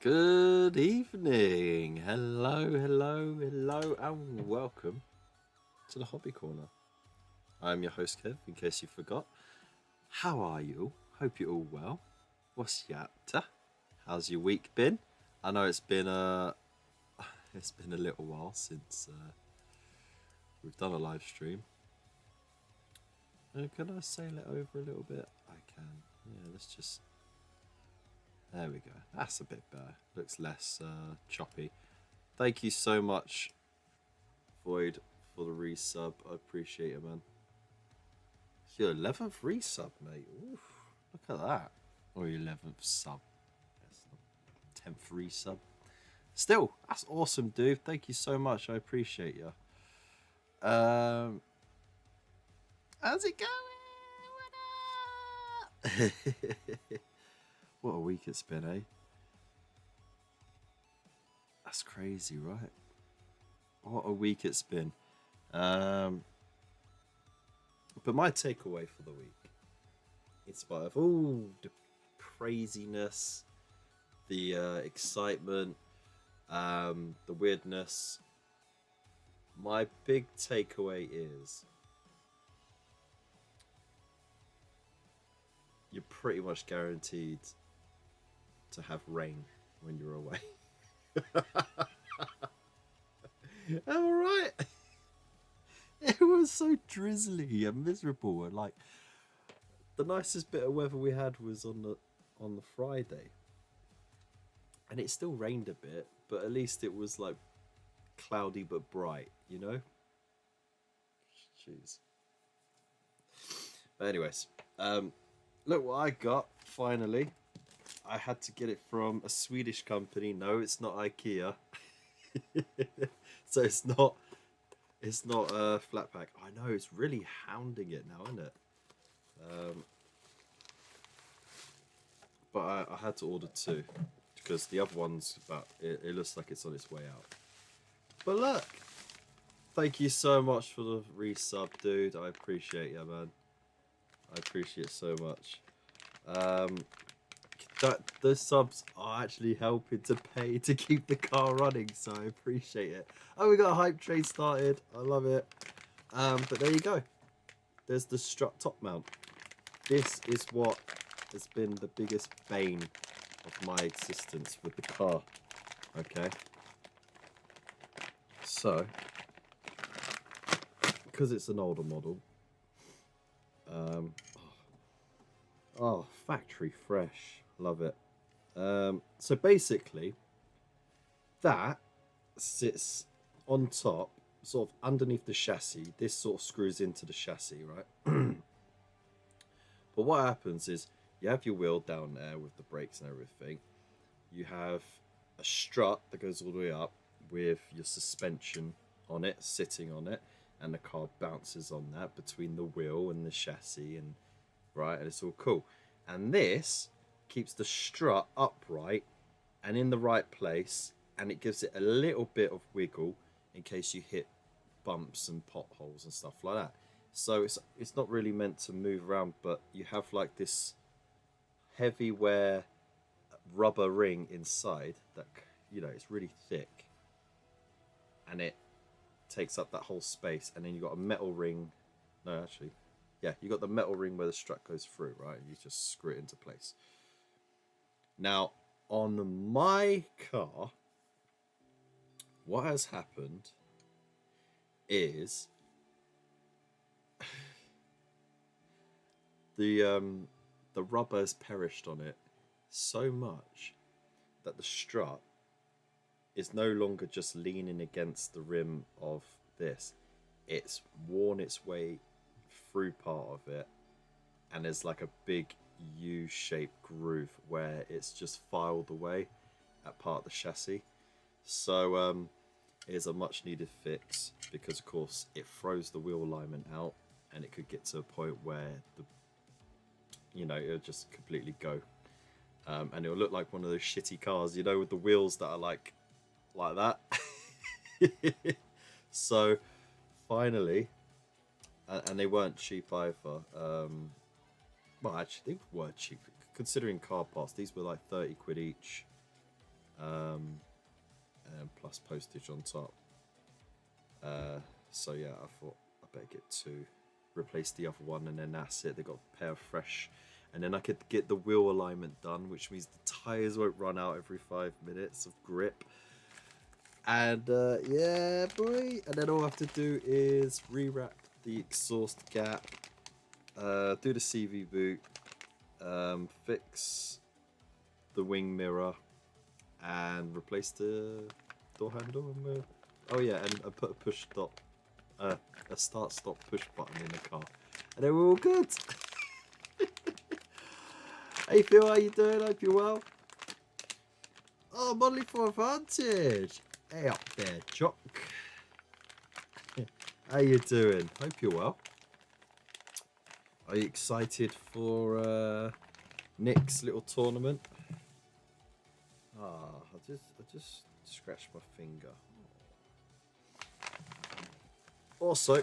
Good evening. Hello, and welcome to the Hobby Corner. I'm your host, Kev, in case you forgot. How are you? Hope you're all well. What's yatta? How's your week been? I know it's been a little while since we've done a live stream. Can I sail it over a little bit? I can. Yeah, let's just. There we go. That's a bit better. Looks less choppy. Thank you so much, Void, for the resub. I appreciate it, man. It's your 11th resub, mate. Oof, look at that. Or your 11th sub. Yes, 10th resub. Still, that's awesome, dude. Thank you so much. I appreciate you. How's it going? What a week it's been, eh? That's crazy, right? What a week it's been. But my takeaway for the week, in spite of all the craziness, the excitement, the weirdness, my big takeaway is you're pretty much guaranteed to have rain when you're away. Am I right? It was so drizzly and miserable, and like the nicest bit of weather we had was on the Friday, and it still rained a bit, but at least it was like cloudy but bright, you know. Jeez. But anyways, look what I got finally. I had to get it from a Swedish company. No, it's not IKEA. So it's not a flat pack. I know, it's really hounding it now, isn't it? But I had to order two because the other one's it looks like it's on its way out. But look, thank you so much for the resub, dude. I appreciate you, man. I appreciate it so much. The subs are actually helping to pay to keep the car running, so I appreciate it. Oh, we got a hype train started. I love it. But there you go. There's the strut top mount. This is what has been the biggest bane of my existence with the car. Okay. So, because it's an older model, factory fresh. Love it. So basically, that sits on top, sort of underneath the chassis. This sort of screws into the chassis, right? But what happens is you have your wheel down there with the brakes and everything. You have a strut that goes all the way up with your suspension on it, sitting on it, and the car bounces on that between the wheel and the chassis, and right, and it's all cool. And this keeps the strut upright and in the right place, and it gives it a little bit of wiggle in case you hit bumps and potholes and stuff like that. So it's not really meant to move around, but you have like this heavy wear rubber ring inside that, you know, it's really thick, and it takes up that whole space. And then you got a metal ring. No, actually, yeah, you got the metal ring where the strut goes through, right? You just screw it into place. Now, on my car, what has happened is the rubber has perished on it so much that the strut is no longer just leaning against the rim of this. It's worn its way through part of it, and there's like a big U-shaped groove where it's just filed away at part of the chassis. So it is a much needed fix, because of course it throws the wheel alignment out, and it could get to a point where it'll just completely go, and it'll look like one of those shitty cars, you know, with the wheels that are like that. So finally, and they weren't cheap either. Well, actually, they were cheap considering car parts. These were like 30 quid each. and plus postage on top. So yeah, I thought I better get two, replace the other one, and then that's it. They got a pair of fresh, and then I could get the wheel alignment done, which means the tires won't run out every 5 minutes of grip. And yeah, boy. And then all I have to do is rewrap the exhaust gap, do the CV boot, fix the wing mirror, and replace the door handle. And oh yeah, and put a push stop, a start stop push button in the car, and then we're all good. Hey Phil, how you doing? Hope you're well. Oh, Motley for Advantage. Hey up there, Chuck. How you doing? Hope you're well. Are you excited for Nick's little tournament? Ah, I just scratched my finger. Also,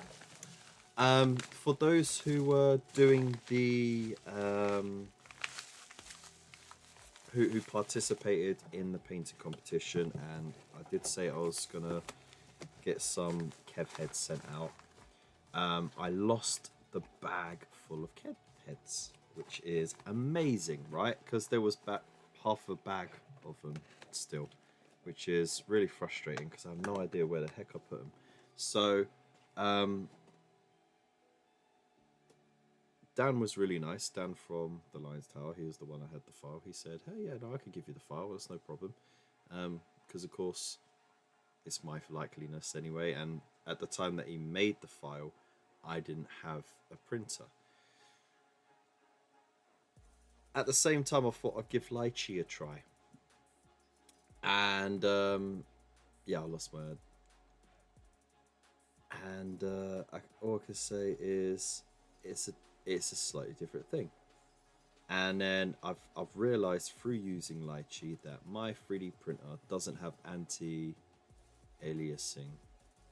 for those who were doing the who participated in the painting competition, and I did say I was gonna get some Kev heads sent out. I lost the bag full of Kev heads, which is amazing, right? Because there was about half a bag of them still, which is really frustrating because I have no idea where the heck I put them. So Dan was really nice. Dan from the Lions Tower, he was the one I had the file. He said, hey, yeah, no, I can give you the file. That's no problem. Because, of course, it's my likeliness anyway. And at the time that he made the file, I didn't have a printer. At the same time, I thought I'd give Lychee a try. And, yeah, I lost my head. And all I can say is it's a slightly different thing. And then I've realized through using Lychee that my 3D printer doesn't have anti-aliasing,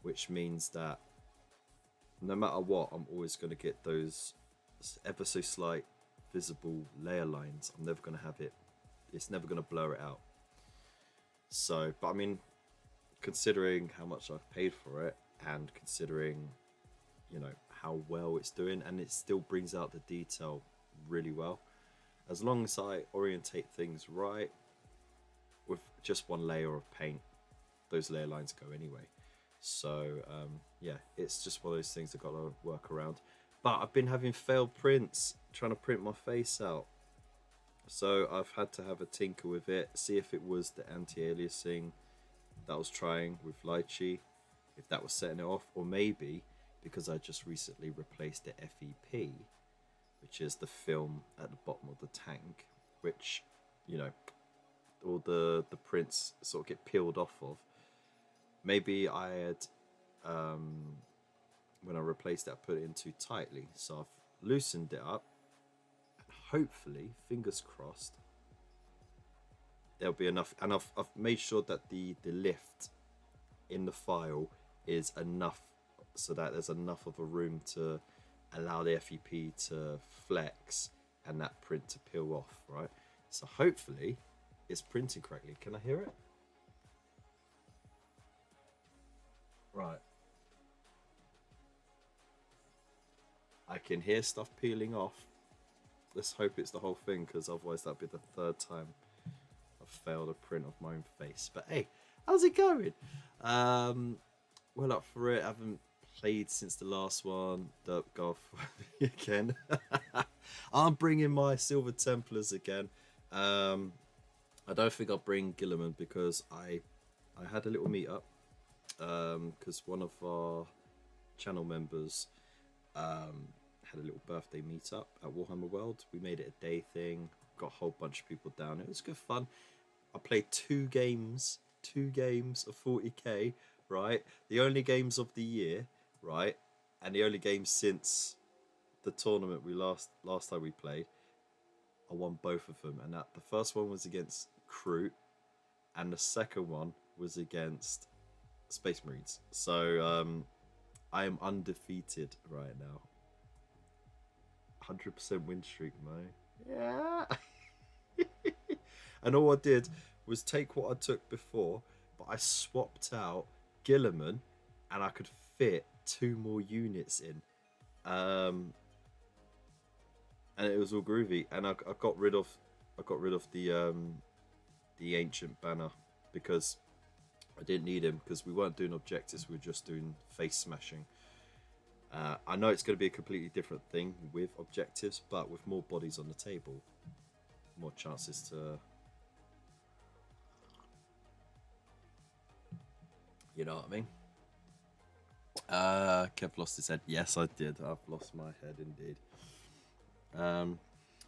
which means that no matter what, I'm always going to get those ever so slight visible layer lines. I'm never going to have it. It's never going to blur it out. So, but I mean, considering how much I've paid for it, and considering, you know, how well it's doing, and it still brings out the detail really well, as long as I orientate things right with just one layer of paint, those layer lines go anyway. So yeah, it's just one of those things I've got to work around. But I've been having failed prints trying to print my face out, so I've had to have a tinker with it, see if it was the anti-aliasing that I was trying with Lychee, if that was setting it off, or maybe because I just recently replaced the FEP, which is the film at the bottom of the tank, which, you know, all the prints sort of get peeled off of. Maybe I had, when I replaced it, I put it in too tightly, so I've loosened it up. Hopefully, fingers crossed, there'll be enough, and I've made sure that the lift in the file is enough so that there's enough of a room to allow the FEP to flex and that print to peel off, right? So hopefully it's printing correctly. Can I hear it? Right. I can hear stuff peeling off. Let's hope it's the whole thing, because otherwise that'll be the third time I've failed a print of my own face. But hey, how's it going? Well up for it. I haven't played since the last one. Derp Golf again. I'm bringing my Silver Templars again. I don't think I'll bring Gilliman because I had a little meet up, because one of our channel members had a little birthday meet up at Warhammer World. We made it a day thing, got a whole bunch of people down. It was good fun. I played two games of 40k, right? The only games of the year, right? And the only games since the tournament we last time we played. I won both of them, and that the first one was against Kroot, and the second one was against Space Marines. So I am undefeated right now. 100% win streak, mate. Yeah. And all I did was take what I took before, but I swapped out Gilliman, and I could fit 2 more units in. And it was all groovy. And I got rid of the ancient banner because I didn't need him, because we weren't doing objectives, we were just doing face smashing. I know it's going to be a completely different thing with objectives, but with more bodies on the table, more chances to, you know what I mean? Kev lost his head. Yes, I did. I've lost my head indeed.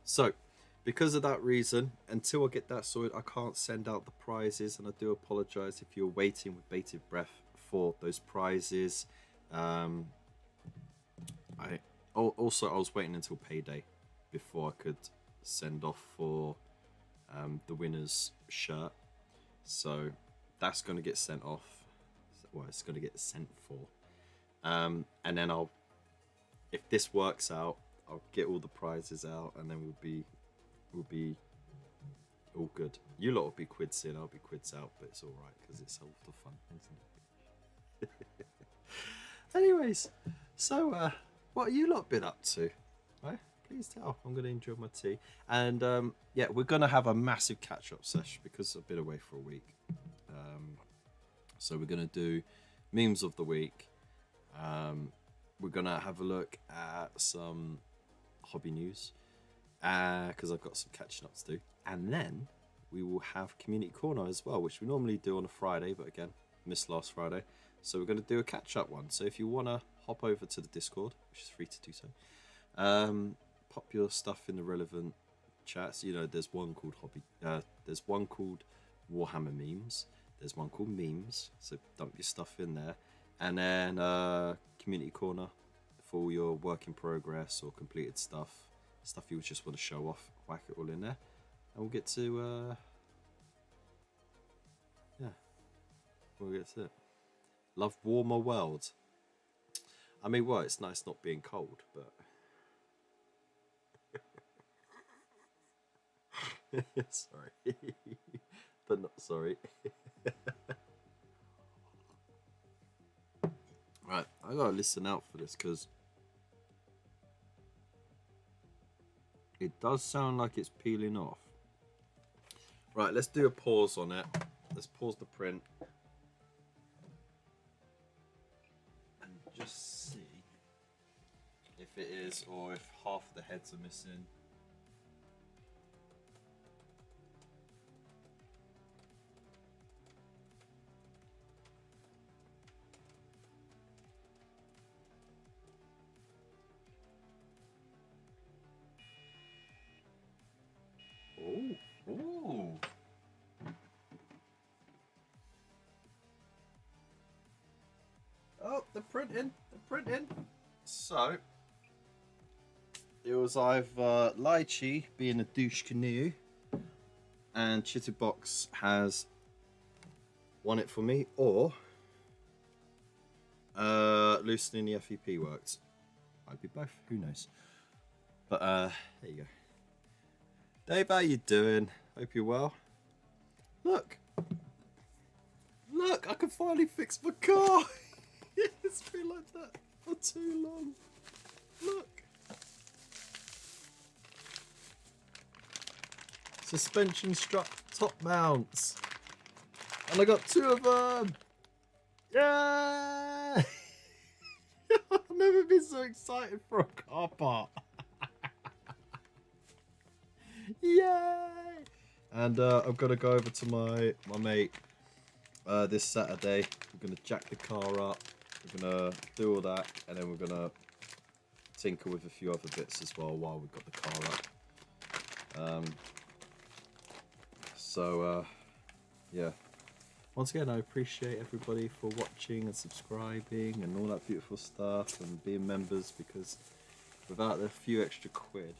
So, because of that reason, until I get that sorted, I can't send out the prizes, and I do apologise if you're waiting with bated breath for those prizes. I was waiting until payday before I could send off for the winner's shirt, so that's going to get sent off. Well, it's going to get sent for, and then if this works out, I'll get all the prizes out, and then we'll be all good. You lot will be quids in, I'll be quids out, but it's all right because it's all the fun, isn't it? Anyways, so what are you lot been up to? Right? Please tell. I'm going to enjoy my tea, and yeah, we're going to have a massive catch-up session because I've been away for a week. So we're going to do memes of the week. We're going to have a look at some hobby news because I've got some catching up to do, and then we will have community corner as well, which we normally do on a Friday, but again, missed last Friday, so we're going to do a catch-up one. So if you want to hop over to the Discord, which is free to do so, pop your stuff in the relevant chats. You know, there's one called there's one called Warhammer memes, there's one called memes, so dump your stuff in there, and then community corner for all your work in progress or completed stuff you just want to show off. Whack it all in there, and we'll get to yeah, we'll get to it. Love warmer world. I mean, well, it's nice not being cold, but sorry, but not sorry. Right, I gotta listen out for this because it does sound like it's peeling off. Right, let's do a pause on it. Let's pause the print and just see if it is, or if half the heads are missing. Ooh. Oh, the printing. So, it was either Lychee being a douche canoe, and Chitterbox has won it for me, or loosening the FEP worked. Might be both, who knows. But there you go. Dave, how you doing? Hope you're well. Look, I can finally fix my car. It's been like that for too long. Look. Suspension strut top mounts. And I got 2 of them. Yeah. I've never been so excited for a car part. Yay! And I've got to go over to my mate this Saturday. We're gonna jack the car up. We're gonna do all that, and then we're gonna tinker with a few other bits as well while we've got the car up. Yeah. Once again, I appreciate everybody for watching and subscribing and all that beautiful stuff and being members, because without the few extra quid,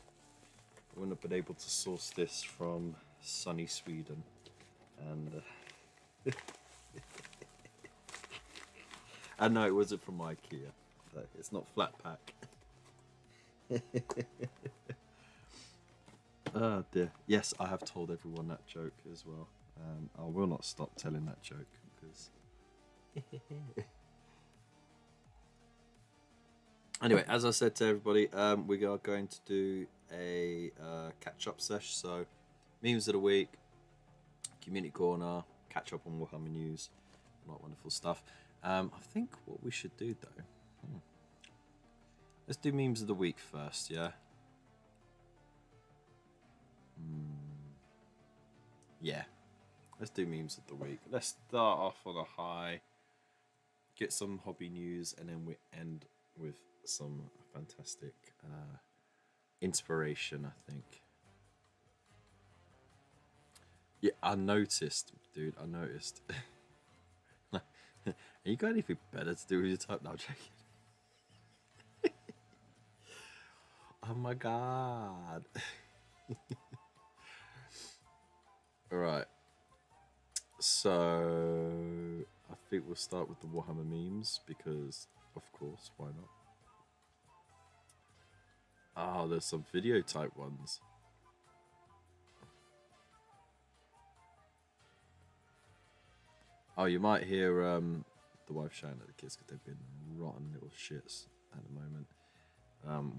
I wouldn't have been able to source this from sunny Sweden. And I know it wasn't from IKEA. It's not flat pack. Oh dear. Yes, I have told everyone that joke as well. I will not stop telling that joke because. Anyway, as I said to everybody, we are going to do a catch-up sesh. So, memes of the week, community corner, catch up on Warhammer news, all that wonderful stuff. I think what we should do though, let's do memes of the week first, yeah. Yeah, let's do memes of the week. Let's start off on a high, get some hobby news, and then we end with some fantastic inspiration, I think. Yeah, I noticed, dude. I noticed. Are you got anything better to do with your type now, Jake? Oh my god. Alright. So I think we'll start with the Warhammer memes because of course, why not? Oh, there's some video type ones. Oh, you might hear the wife shouting at the kids because they've been rotten little shits at the moment.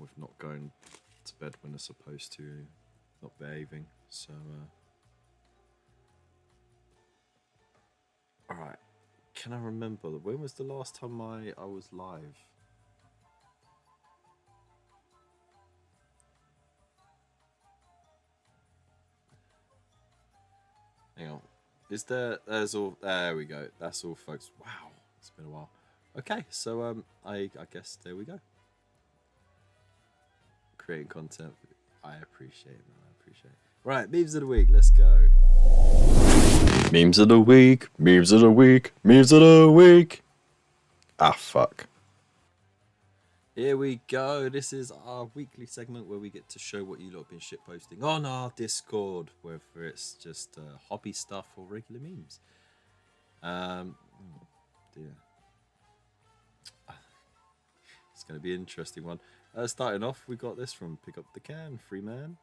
With not going to bed when they're supposed to, not behaving. So, alright. Can I remember, when was the last time I was live? Hang on. There's all, there we go. That's all, folks. Wow, it's been a while. Okay, so I guess there we go. Creating content. I appreciate it, man. I appreciate it. Right, memes of the week. Let's go. Memes of the week. Memes of the week. Memes of the week. Ah, fuck. Here we go. This is our weekly segment where we get to show what you lot have been shitposting on our Discord, whether it's just hobby stuff or regular memes. Oh dear. It's going to be an interesting one. Starting off, we got this from Pick Up the Can, Free Man.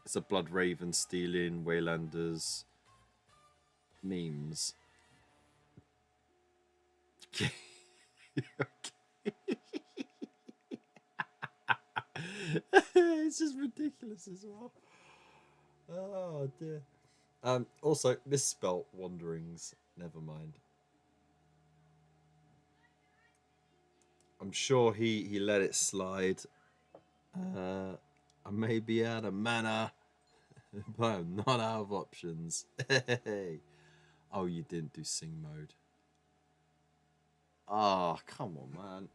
It's a Blood Raven stealing Waylanders memes. Okay. It's just ridiculous as well. Oh dear. Also, misspelt Wanderings. Never mind. I'm sure he let it slide. I may be out of mana, but I'm not out of options. Hey. Oh, you didn't do sing mode. Oh, come on,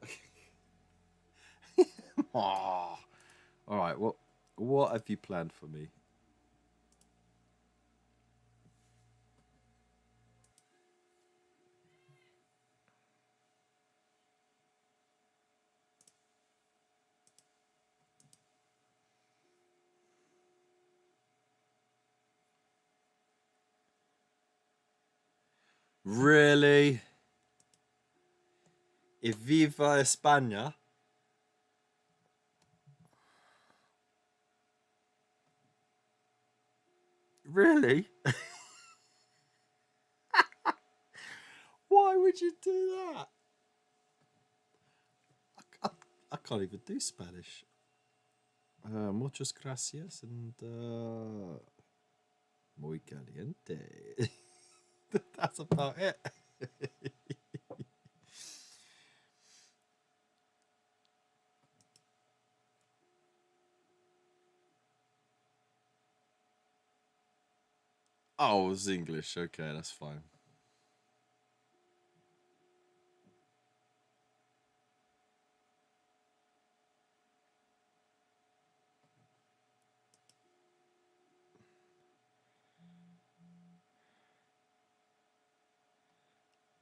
man. Oh. All right, what have you planned for me? Really? Y viva España? Really? Why would you do that? I can't even do Spanish. Muchas gracias and muy caliente. That's about it. Oh, it was English. Okay, that's fine.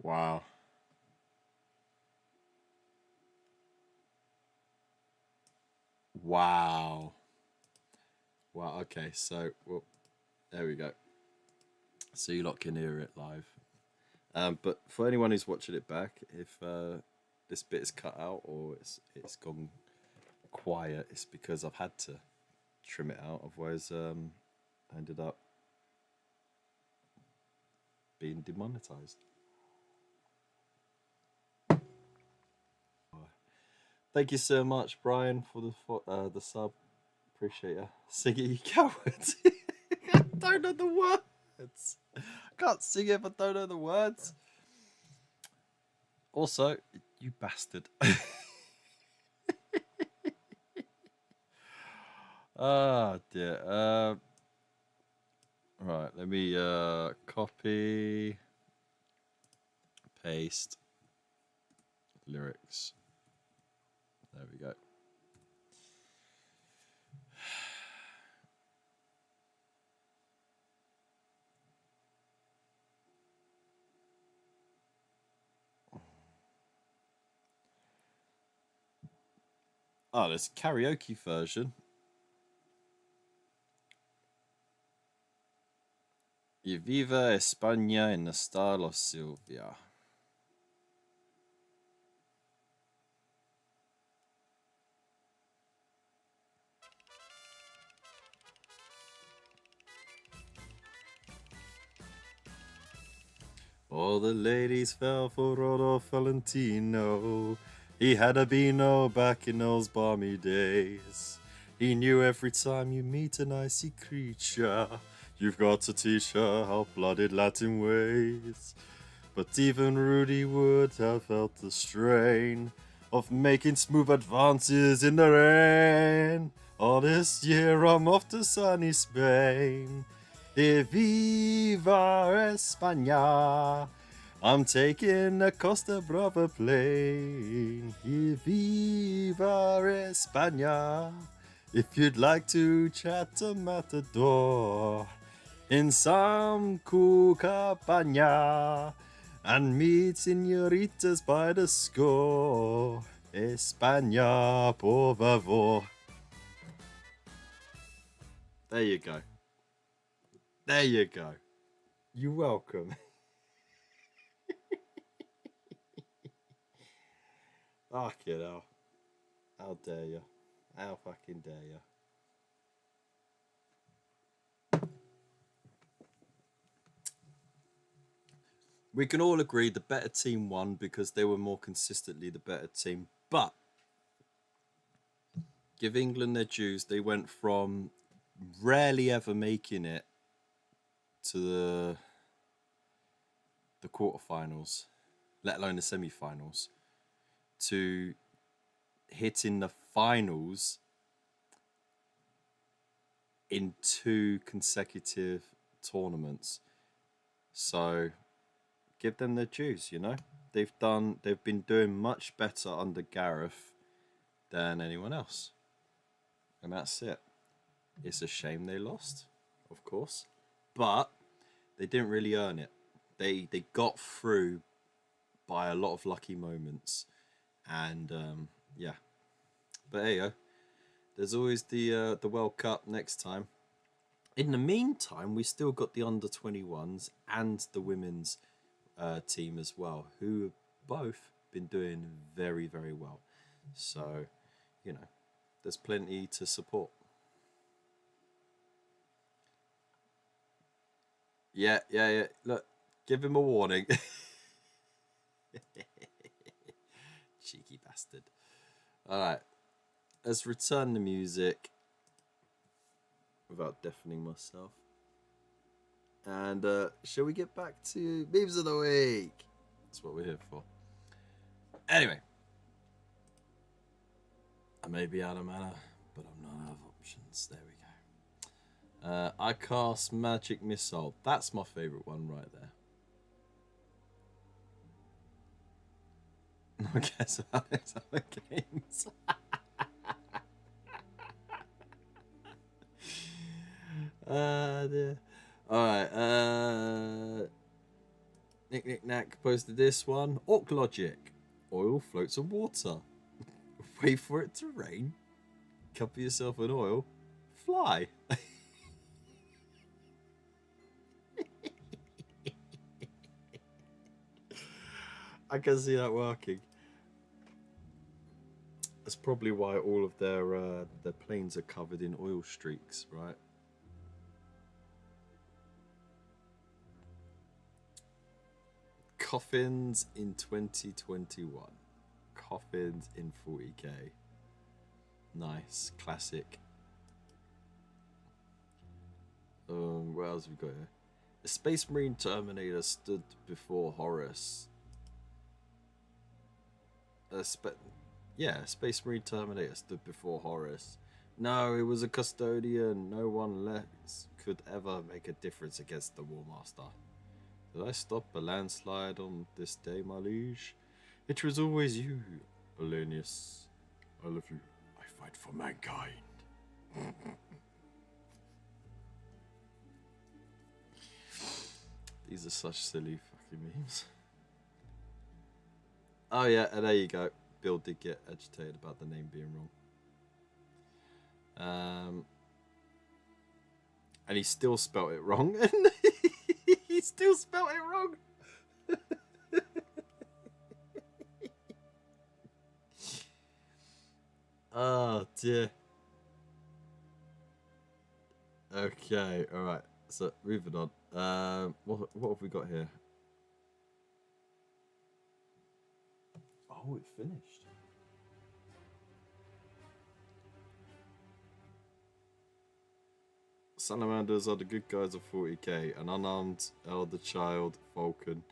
Wow. Wow. Wow. Okay, so well, there we go. So you lot can hear it live. But for anyone who's watching it back, if this bit is cut out or it's gone quiet, it's because I've had to trim it out. Otherwise, I ended up being demonetized. Thank you so much, Brian, for the sub. Appreciate you. Sing it, you coward. I don't know the words. I can't sing it if I don't know the words. Also, you bastard. Ah, dear. Right, let me copy, paste lyrics. There we go. Oh, there's a karaoke version. Y viva España en estado Silvia. All the ladies fell for Rodolfo Valentino. He had a beano back in those balmy days. He knew every time you meet an icy creature, you've got to teach her how blooded Latin ways. But even Rudy would have felt the strain of making smooth advances in the rain. All this year I'm off to sunny Spain. E viva España. I'm taking a Costa Brava plane. E viva España. If you'd like to chat to Matador in some cool cabana and meet senoritas by the score, España, por favor. There you go. There you go. You're welcome. Fucking hell. How dare you? How fucking dare you? We can all agree the better team won because they were more consistently the better team. But give England their dues. They went from rarely ever making it to the quarterfinals, let alone the semi-finals, to hitting the finals in 2 consecutive tournaments. So give them their dues, you know. They've been doing much better under Gareth than anyone else. And that's it. It's a shame they lost, of course. But they didn't really earn it. They got through by a lot of lucky moments. And yeah. But hey, there's always the World Cup next time. In the meantime, we still got the under-21s and the women's team as well, who have both been doing very, very well. So, you know, there's plenty to support. Yeah. Look, give him a warning. Cheeky bastard. All right, let's return the music without deafening myself. And shall we get back to Memes of the Week? That's what we're here for. Anyway, I may be out of mana, but I'm not out of options. There we go. I cast Magic Missile. That's my favourite one right there. I guess Alexander Games. Dear. Alright, Nick Knack posted this one. Orc Logic. Oil floats on water. Wait for it to rain. Cover yourself in oil. Fly. I can see that working. That's probably why all of their planes are covered in oil streaks, right? Coffins in 2021. Coffins in 40k. Nice, classic. What else have we got here? A Space Marine Terminator stood before Horus. Yeah, Space Marine Terminator stood before Horus. No, it was a custodian. No one less could ever make a difference against the War Master. Did I stop a landslide on this day, my liege? It was always you, Valenius. I love you. I fight for mankind. These are such silly fucking memes. Oh yeah, and there you go. Bill did get agitated about the name being wrong. And he still spelt it wrong. He still spelt it wrong. Oh dear. Okay, alright. So moving on. What have we got here? Oh, it finished. Salamanders are the good guys of 40k. An unarmed elder child, Falcon.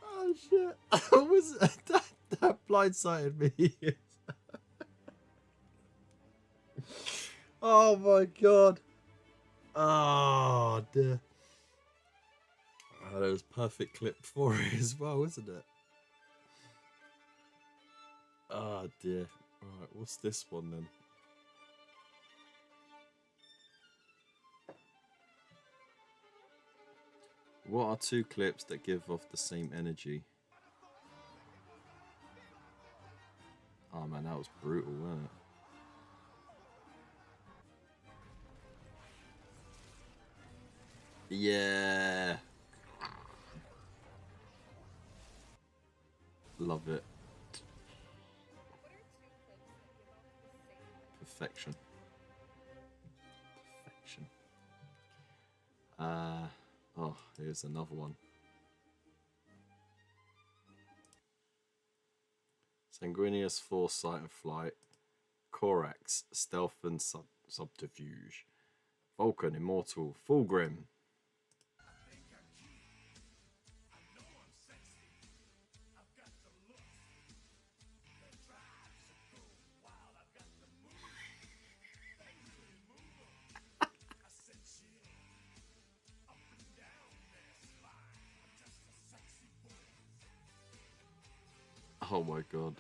Oh shit! That blindsided me. Oh my god! Oh dear! Oh, that was perfect clip for it as well, isn't it? Oh dear! All right, what's this one then? What are two clips that give off the same energy? Oh man, that was brutal, wasn't it? Yeah. Love it. Perfection. Perfection. Oh, here's another one. Sanguinius, Foresight and Flight. Corax, Stealth and Subterfuge. Vulcan, Immortal, Fulgrim. Oh my god.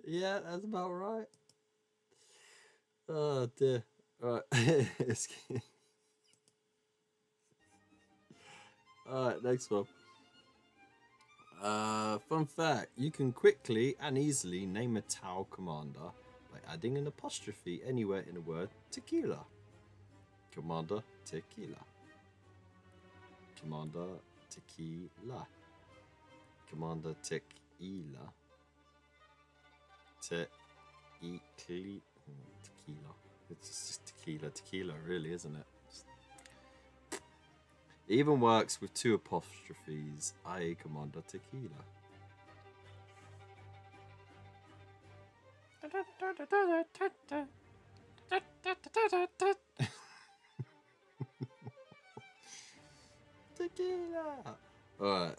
Yeah, that's about right. Oh dear. Alright. Alright, next one. Fun fact, you can quickly and easily name a Tau commander by adding an apostrophe anywhere in the word tequila. Commander Tequila. Commander Tequila. Commander Tequila. Tequila. It's just tequila, really, isn't it? It even works with two apostrophes, i.e. Commander Tequila. Tequila! Alright,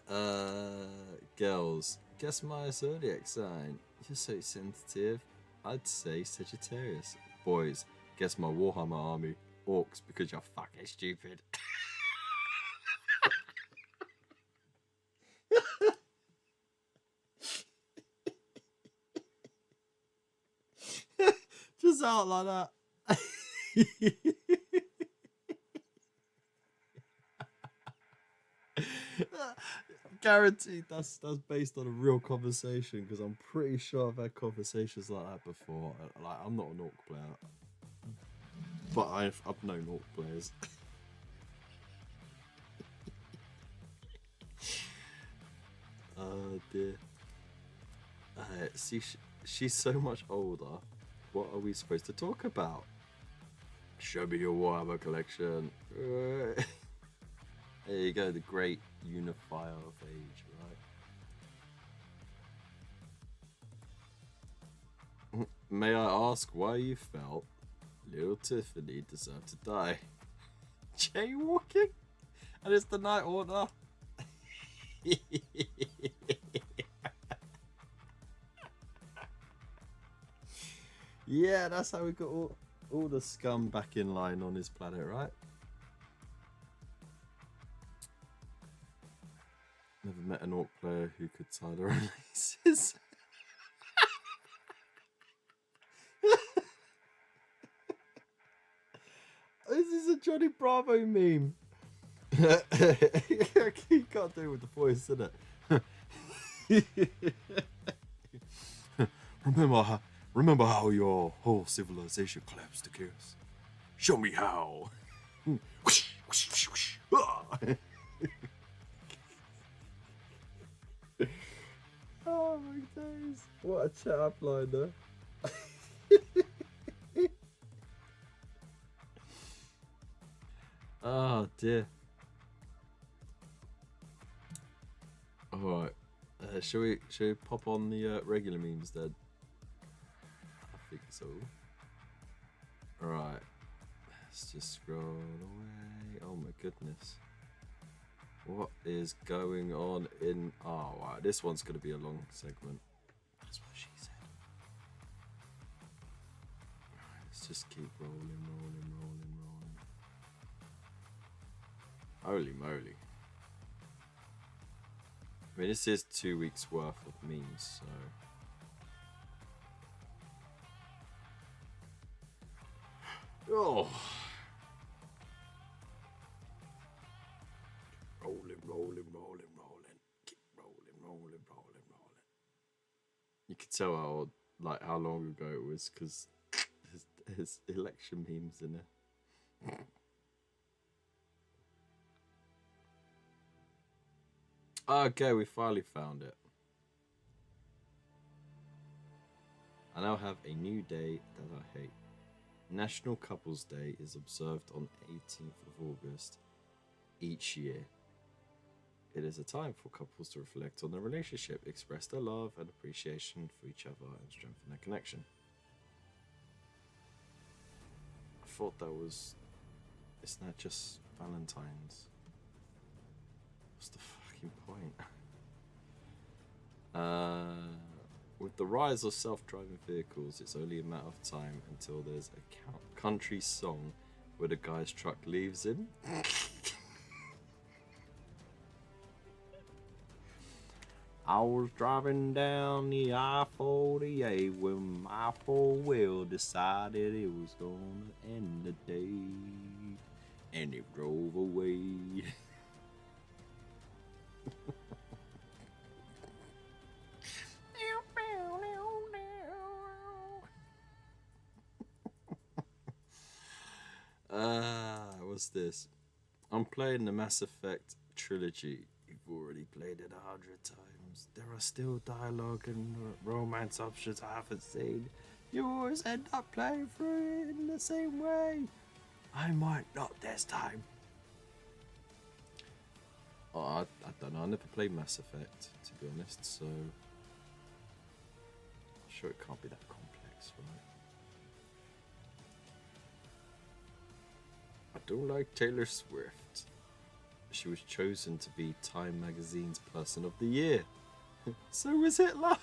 girls, guess my zodiac sign. You're so sensitive. I'd say Sagittarius. Boys, guess my Warhammer army. Orcs, because you're fucking stupid. out like that. Guaranteed that's based on a real conversation, because I'm pretty sure I've had conversations like that before. Like, I'm not an Orc player, but I've known Orc players. Oh dear. See, she's so much older. What are we supposed to talk about? Show me your Warhammer collection. There you go, the great unifier of age, right? May I ask why you felt little Tiffany deserved to die? Jaywalking? And it's the Night Order? Yeah, that's how we got all the scum back in line on his planet, right? Never met an Orc player who could tie their own laces. This is a Johnny Bravo meme. You can't do it with the voice, isn't it? Remember how your whole civilization collapsed to chaos? Show me how. Oh my days. What a chat up line though. Oh dear. Alright. Shall we pop on the regular memes then? I think so. Alright. Let's just scroll away. Oh my goodness. What is going on in... Oh, wow. This one's going to be a long segment. That's what she said. Right, let's just keep rolling. Holy moly. I mean, this is 2 weeks worth of memes, so... Oh! Rolling. Keep rolling. You could tell how long ago it was, because his election memes in it. Okay, we finally found it. I now have a new day that I hate. National Couples Day is observed on 18th of August each year. It is a time for couples to reflect on their relationship, express their love and appreciation for each other, and strengthen their connection. I thought that was... Isn't that just Valentine's? What's the fucking point? With the rise of self-driving vehicles, it's only a matter of time until there's a country song where the guy's truck leaves him. I was driving down the I-48 when my four-wheel decided it was gonna end the day, and it drove away. What's this? I'm playing the Mass Effect trilogy. You've already played it 100 times. There are still dialogue and romance options I haven't seen. You always end up playing through it in the same way. I might not this time. Oh, I don't know. I never played Mass Effect, to be honest, so... I'm sure it can't be that complex, right? I don't like Taylor Swift. She was chosen to be Time Magazine's Person of the Year. So was Hitler.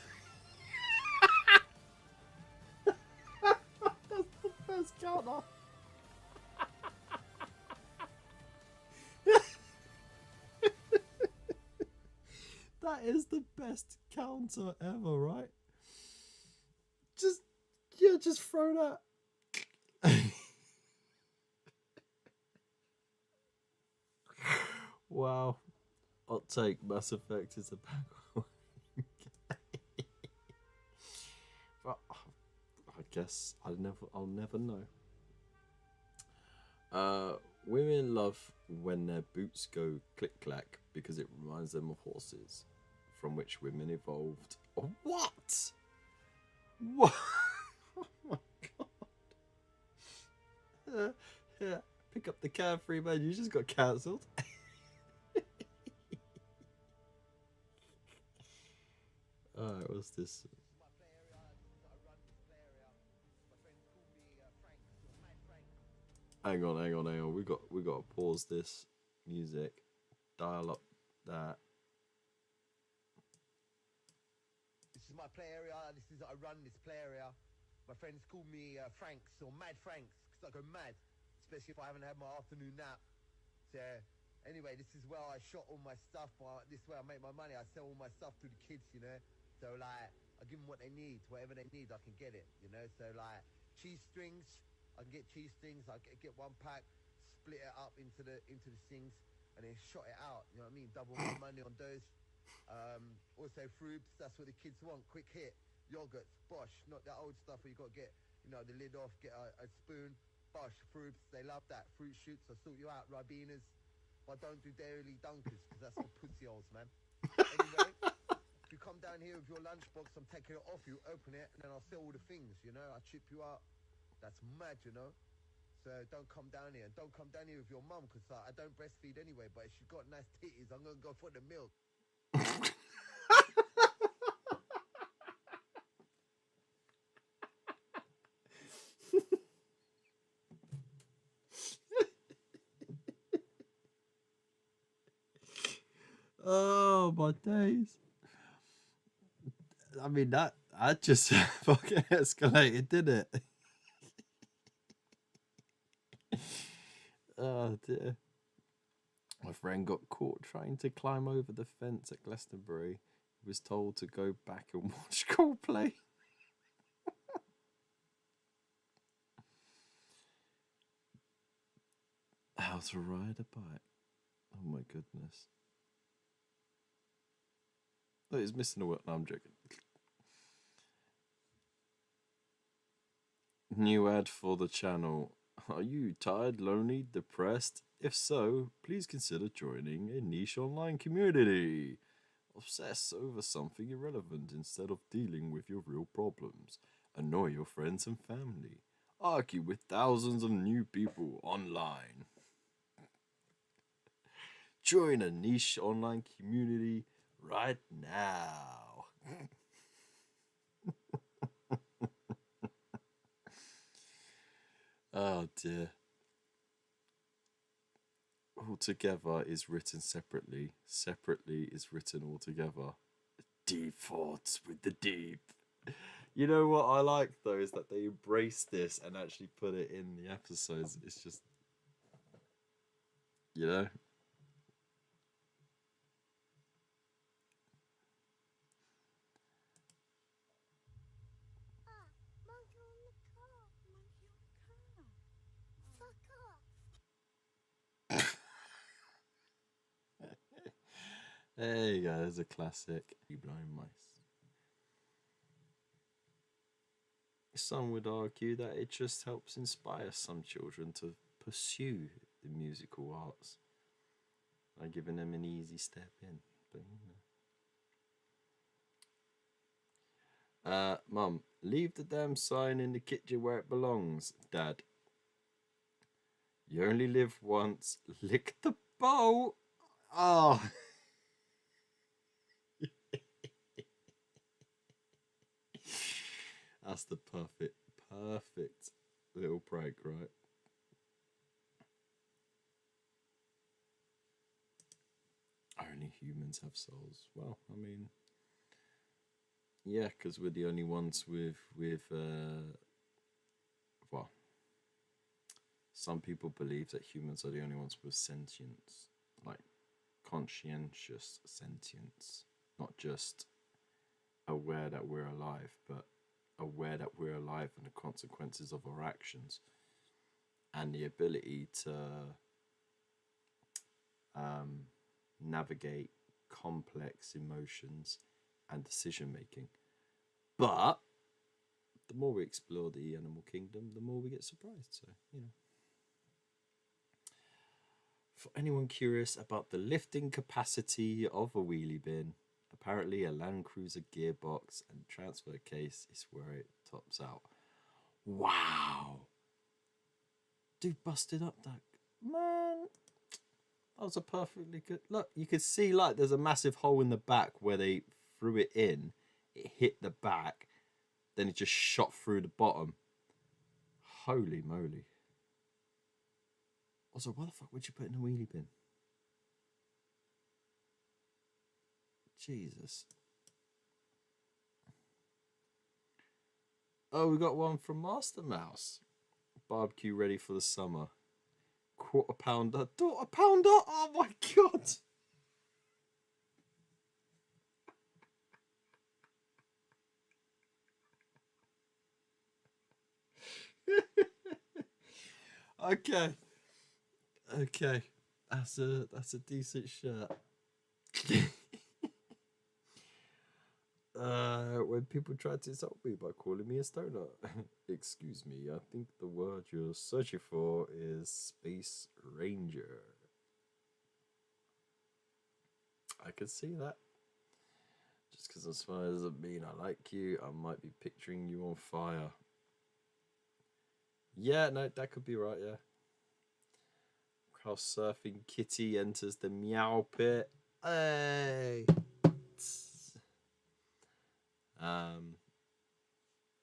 That's the best counter. That is the best counter ever, right? Just throw that. Wow. Hot take, Mass Effect is a back. But I guess I'll never know. Women love when their boots go click clack because it reminds them of horses, from which women evolved. Oh, what? What? Oh my god! Yeah, pick up the carefree man. You just got cancelled. Alright, what's this? Hang on. We got to pause this music. Dial up that. This is my play area. This is I run this play area. My friends call me Franks or Mad Franks because I go mad, especially if I haven't had my afternoon nap. So anyway, this is where I shot all my stuff. This is where I make my money. I sell all my stuff to the kids, you know. So like, I give them what they need, whatever they need, I can get it, you know. So like, cheese strings, I can get cheese strings. I get one pack, split it up into the things, and then shot it out. You know what I mean? Double my money on those. Also fruits, that's what the kids want. Quick hit, yogurts, bosh, not that old stuff where you got to get, you know, the lid off, get a spoon. Bosh, fruits, they love that. Fruit shoots, I sort you out. Ribenas, but don't do Dairy Dunkers because that's for pussy holes, man. Anyway, if you come down here with your lunchbox, I'm taking it off you, open it, and then I'll sell all the things, you know. I chip you out. That's mad, you know. So don't come down here. And don't come down here with your mum because I don't breastfeed anyway. But if she's got nice titties, I'm going to go for the milk. Oh my days! I mean that just fucking escalated, didn't it? Oh dear. My friend got caught trying to climb over the fence at Glastonbury. He was told to go back and watch Coldplay. How to ride a bike. Oh my goodness. Oh, he's missing a word. No, I'm joking. New ad for the channel. Are you tired, lonely, depressed? If so, please consider joining a niche online community. Obsess over something irrelevant instead of dealing with your real problems. Annoy your friends and family. Argue with thousands of new people online. Join a niche online community right now. Oh dear. Altogether is written separately. Separately is written altogether. Deep thoughts with the deep. You know what I like though is that they embrace this and actually put it in the episodes. It's just, you know. Monkey on the car. Monkey on the car. Fuck off. There you go. There's a classic. You blind mice. Some would argue that it just helps inspire some children to pursue the musical arts by giving them an easy step in. But Mum, leave the damn sign in the kitchen where it belongs. Dad, you only live once. Lick the bowl. Oh. That's the perfect little prank, right? Only humans have souls. Well, I mean, yeah, because we're the only ones with well, some people believe that humans are the only ones with sentience, like conscientious sentience, not just aware that we're alive, but aware that we're alive and the consequences of our actions, and the ability to navigate complex emotions and decision making. But the more we explore the animal kingdom, the more we get surprised. So, you know. For anyone curious about the lifting capacity of a wheelie bin, apparently a Land Cruiser gearbox and transfer case is where it tops out. Wow! Dude busted up that. Man! That was a perfectly good... Look, you could see like there's a massive hole in the back where they threw it in. It hit the back. Then it just shot through the bottom. Holy moly. Also, why the fuck would you put in a wheelie bin? Jesus. Oh, we got one from Master Mouse. Barbecue ready for the summer. Quarter pounder. Daughter pounder? Oh my god. Okay. Okay. That's a decent shirt. When people try to insult me by calling me a stoner. Excuse me, I think the word you're searching for is Space Ranger. I can see that. Just because I'm smiling doesn't mean I like you. I might be picturing you on fire. Yeah, no, that could be right, yeah. House surfing kitty enters the meow pit. Hey! Oh,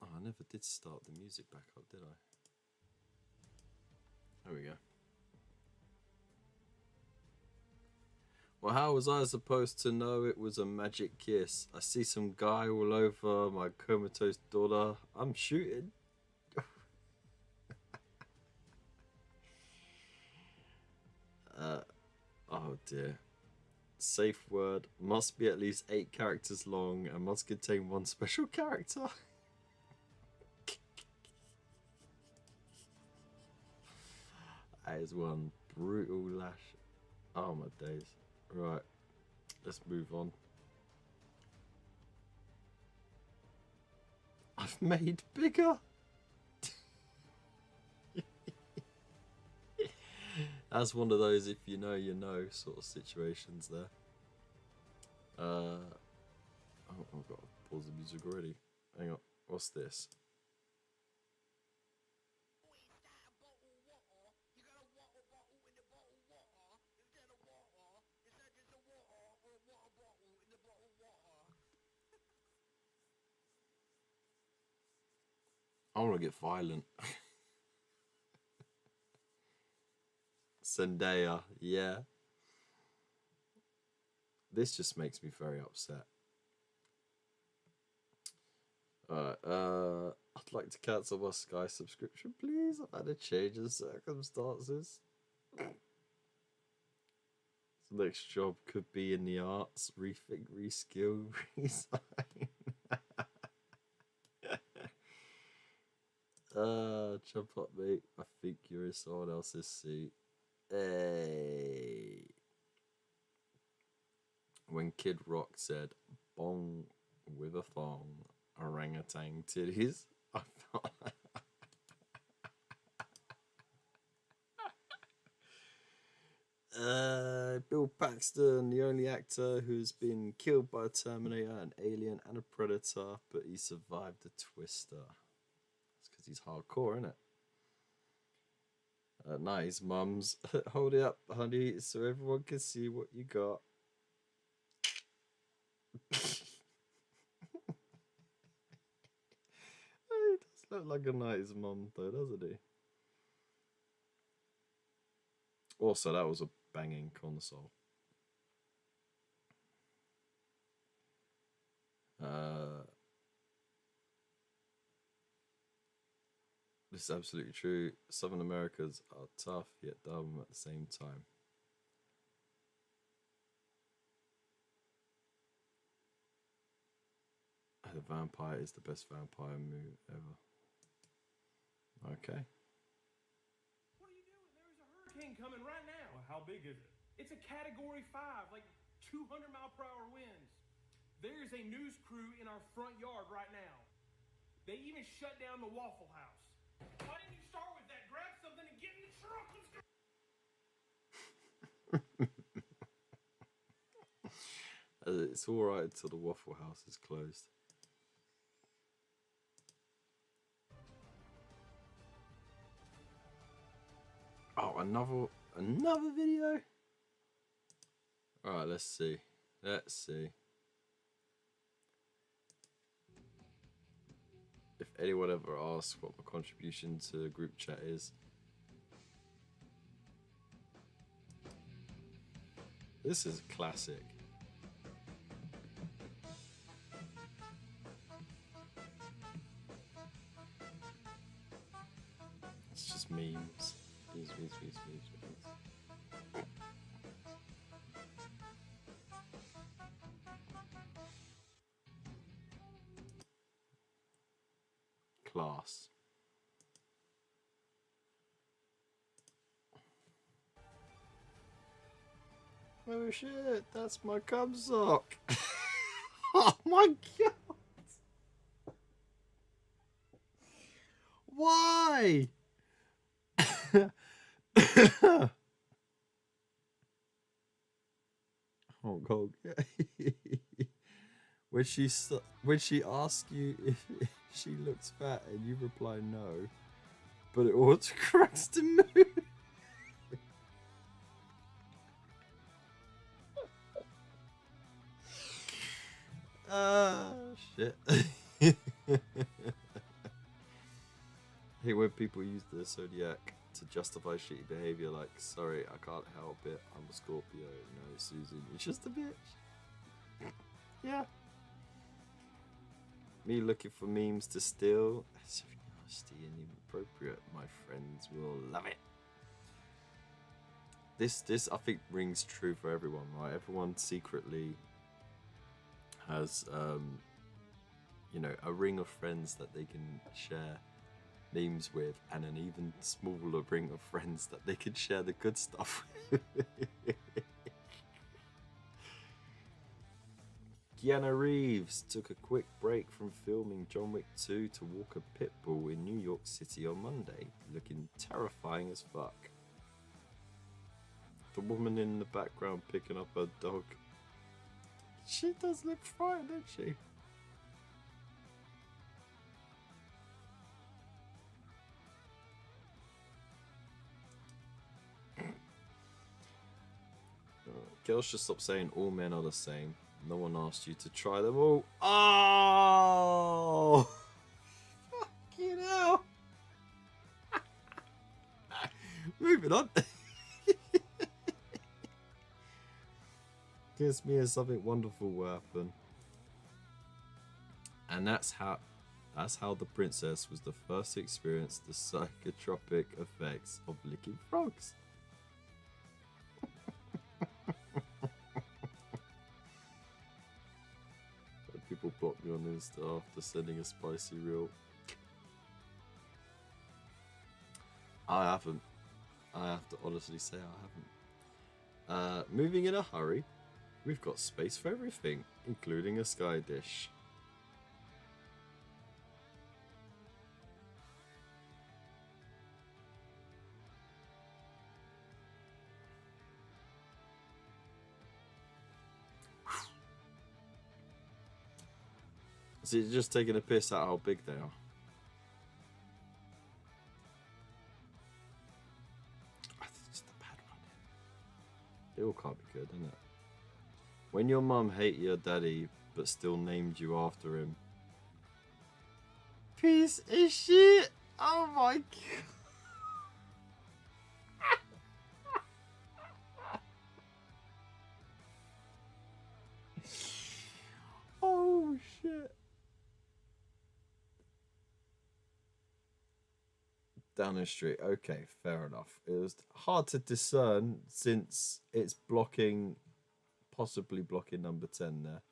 I never did start the music back up, did I? There we go. Well, how was I supposed to know it was a magic kiss? I see some guy all over my comatose daughter. I'm shooting. Oh dear. Safe word must be at least 8 characters long and must contain 1 special character. That is one brutal lash. Oh my days. Right, let's move on. I've made bigger. That's one of those if you know sort of situations there. Oh, I've got to pause the music already. Hang on, what's this? I want to get violent. Zendaya, yeah. This just makes me very upset. I'd like to cancel my Sky subscription, please. I've had a change in circumstances. The next job could be in the arts, rethink, reskill, resign. Jump up, mate. I think you're in someone else's seat. Hey. When Kid Rock said, bong with a thong, orangutan titties, I thought... Bill Paxton, the only actor who's been killed by a Terminator, an alien, and a predator, but he survived the twister. That's because he's hardcore, isn't it? Nice, mums. Hold it up, honey, so everyone can see what you got. He does look like a nice mum, though, doesn't he? Also, that was a banging console. This is absolutely true. Southern Americans are tough yet dumb at the same time. The Vampire is the best vampire movie ever. Okay. What are you doing? There is a hurricane coming right now. How big is it? It's a Category 5, like 200-mile-per-hour winds. There's a news crew in our front yard right now. They even shut down the Waffle House. Why didn't you start with that? Grab something and get in the truck. Let's go. It's all right until the Waffle House is closed. Oh, another video. All right, let's see. Let's see if anyone ever asks what my contribution to the group chat is. This is a classic. It's just memes. Memes. Class. Oh shit, that's my cum sock. Oh my god. Why? Oh god. When she asks you if she looks fat and you reply no, but it autocorrects to move. Ah, shit. Hey, when people use the zodiac to justify shitty behavior, like, sorry, I can't help it, I'm a Scorpio. No, Susan, you're just a bitch. Yeah. Me looking for memes to steal. That's so nasty and inappropriate. My friends will love it. This I think rings true for everyone, right? Everyone secretly has you know, a ring of friends that they can share memes with, and an even smaller ring of friends that they can share the good stuff with. Keanu Reeves took a quick break from filming John Wick 2 to walk a pit bull in New York City on Monday, looking terrifying as fuck. The woman in the background picking up her dog. She does look frightened, doesn't she? Girls should stop saying all men are the same. No one asked you to try them all. Oh! Fucking hell. Moving on. Guess me and something wonderful will happen. And that's how the princess was the first to experience the psychotropic effects of licking frogs. People blocked me on Insta after sending a spicy reel. I haven't. I have to honestly say I haven't. Moving in a hurry. We've got space for everything, including a sky dish. Is it just taking a piss at how big they are? I think it's just a bad one. It all can't be good, isn't it? When your mum hated your daddy but still named you after him. Piece of shit! Oh my god! Oh shit! Downing Street. Okay, fair enough. It was hard to discern since it's possibly blocking number 10 there.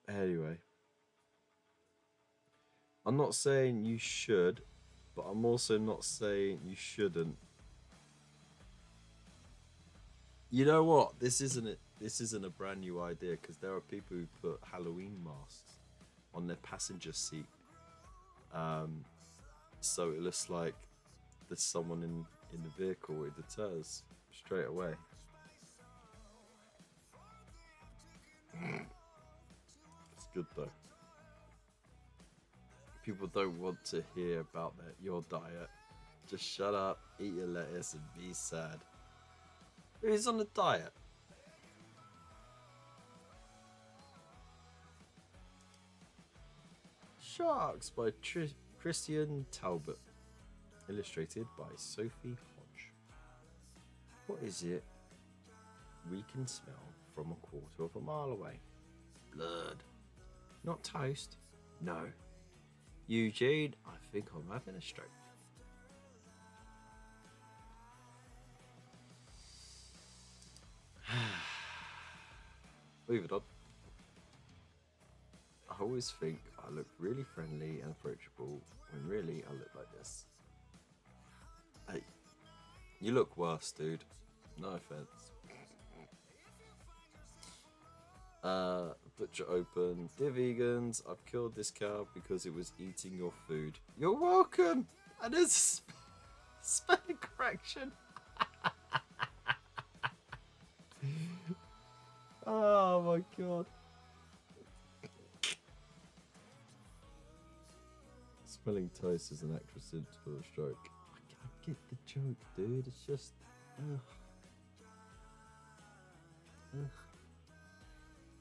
Anyway. I'm not saying you should, but I'm also not saying you shouldn't. You know what? This isn't a brand new idea because there are people who put Halloween masks on their passenger seat. So it looks like there's someone in the vehicle. It deters straight away. It's good though. People don't want to hear about your diet. Just shut up, eat your lettuce, and be sad. Who's on a diet? Sharks by Christian Talbot. Illustrated by Sophie Hodge. What is it we can smell from a quarter of a mile away? Blood. Not toast. No. Eugene, I think I'm having a stroke. Moving on. I always think I look really friendly and approachable when really I look like this. Hey, you look worse, dude. No offense. Butcher open. Dear vegans, I've killed this cow because it was eating your food. You're welcome. And there's a spelling correction. Oh my god. Spelling toast as an actress into a stroke. I get the joke, dude. It's just. Ugh.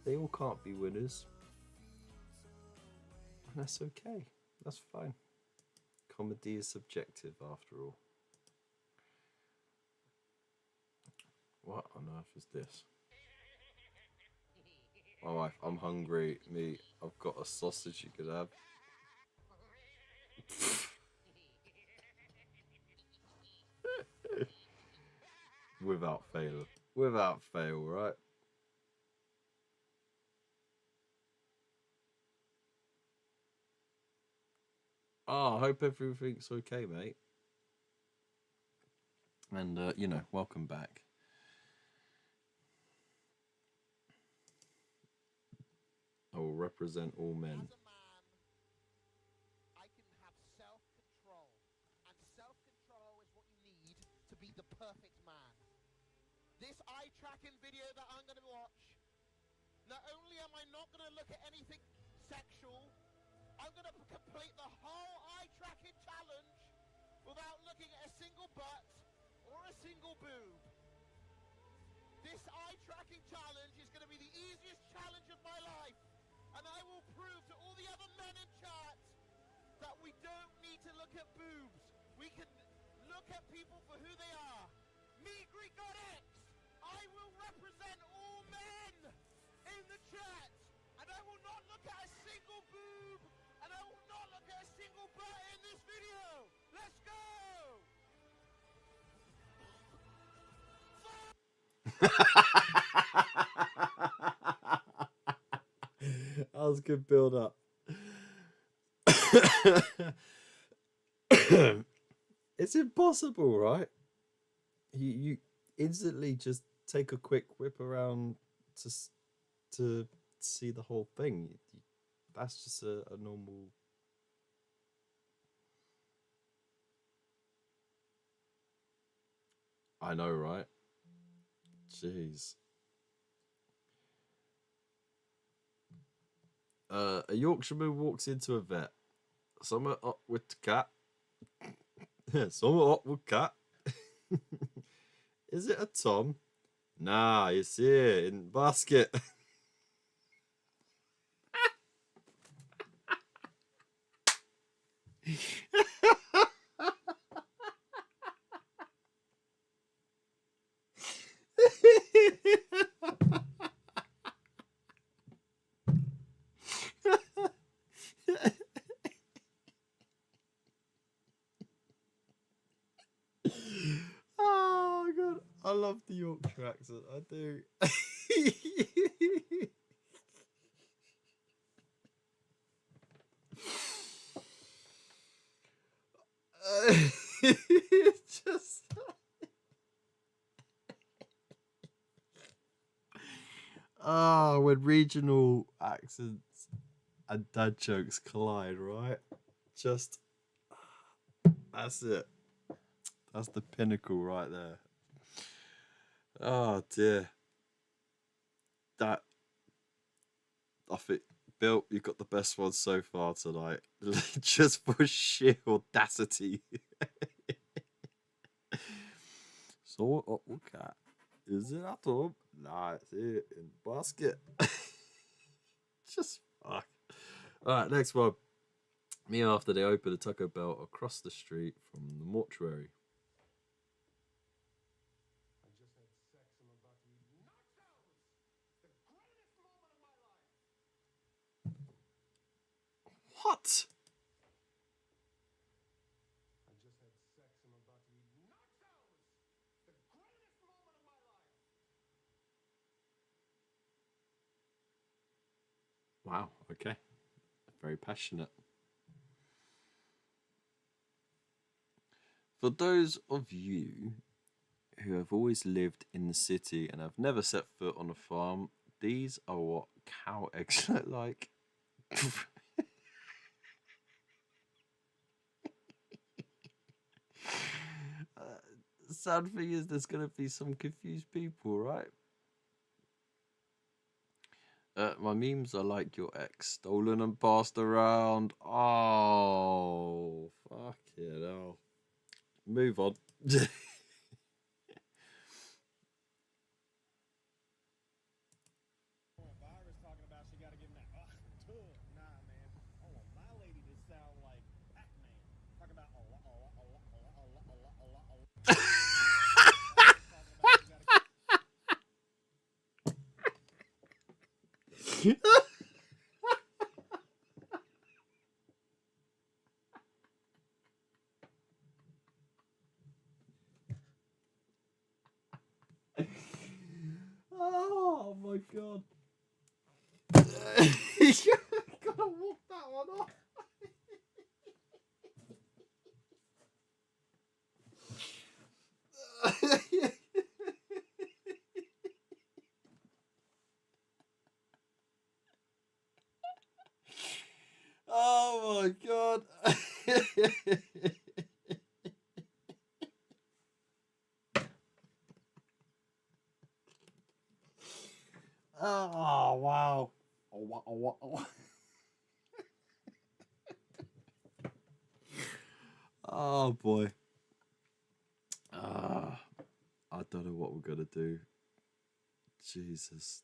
They all can't be winners. And that's okay. That's fine. Comedy is subjective after all. What on earth is this? My wife, I'm hungry. Me, I've got a sausage you could have. Without fail. Without fail, right? Oh, I hope everything's okay, mate. And, you know, welcome back. I will represent all men. As a man, I can have self-control. And self-control is what you need to be the perfect man. This eye tracking video that I'm going to watch, not only am I not going to look at anything sexual, I'm going to complete the whole eye tracking challenge without looking at a single butt or a single boob. This eye tracking challenge is going to be the easiest challenge of my life. And I will prove to all the other men in chat that we don't need to look at boobs. We can look at people for who they are. Me, Greek God X, I will represent all men in the chat. And I will not look at a single boob. And I will not look at a single butt in this video. Let's go! That was good build up. It's impossible, right? You instantly just take a quick whip around to see the whole thing. That's just a normal. I know, right? Jeez. A Yorkshireman walks into a vet. Something up with the cat. Something up with cat. Is it a Tom? Nah, you see it in the basket. Oh god, I love the Yorkshire accent. I do. It's just. regional accents and dad jokes collide, right? Just that's it. That's the pinnacle right there. Oh dear. That I think Bill, you got the best one so far tonight. Just for sheer audacity. So what cat? Is it at home? Nah, it's here in basket. Just fuck. Alright, next one. Me after they open a Taco Bell across the street from the mortuary. What? Wow, okay. Very passionate. For those of you who have always lived in the city and have never set foot on a farm, these are what cow eggs look like. Sad thing is, there's going to be some confused people, right? My memes are like your ex, stolen and passed around. Oh, fucking hell. Move on. Virus talking about she got to give him that. Nah, man. I want my lady to sound like Pac-Man. Talking about a lot. Oh my god. Gotta walk that one off. Oh my god. Oh wow. Oh boy. I don't know what we're gonna do. Jesus.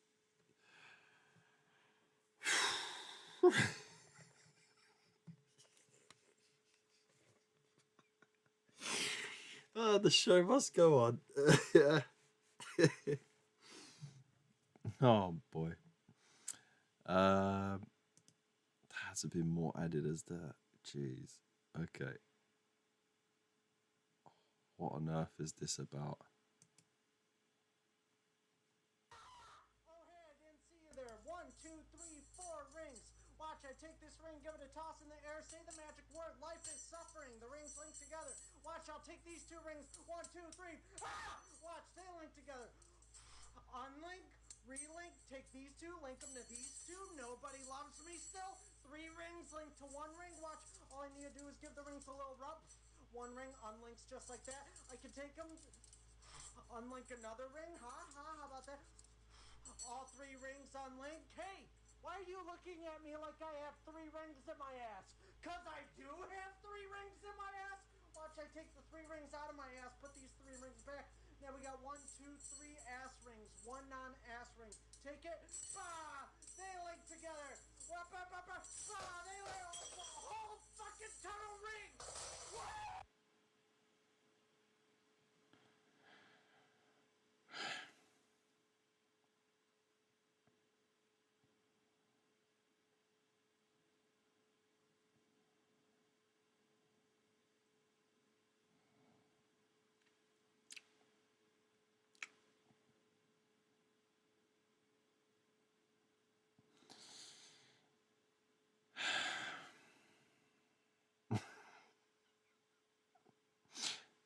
The show must go on. Oh boy. That hasn't been more added as that. Jeez. Okay. What on earth is this about? Oh, hey, I didn't see you there. 1, 2, 3, 4 rings. Watch, I take this ring, give it a toss in the air, say the magic word. Life is suffering. The rings link together. Watch, I'll take these 2 rings. 1, 2, 3. Ah! Watch, they link together. Unlink, relink, take these 2, link them to these 2. Nobody loves me still. 3 rings link to 1 ring. Watch, all I need to do is give the rings a little rub. 1 ring unlinks just like that. I can take them, unlink another ring. How about that? All 3 rings unlink. Hey, why are you looking at me like I have 3 rings in my ass? Cause I do have 3 rings in my ass. Watch, I take the 3 rings out of my ass, put these 3 rings back. Now we got 1, 2, 3 ass rings, 1 non-ass ring. Take it. Bah! They link together. Bah! They link a whole fucking ton of rings. What?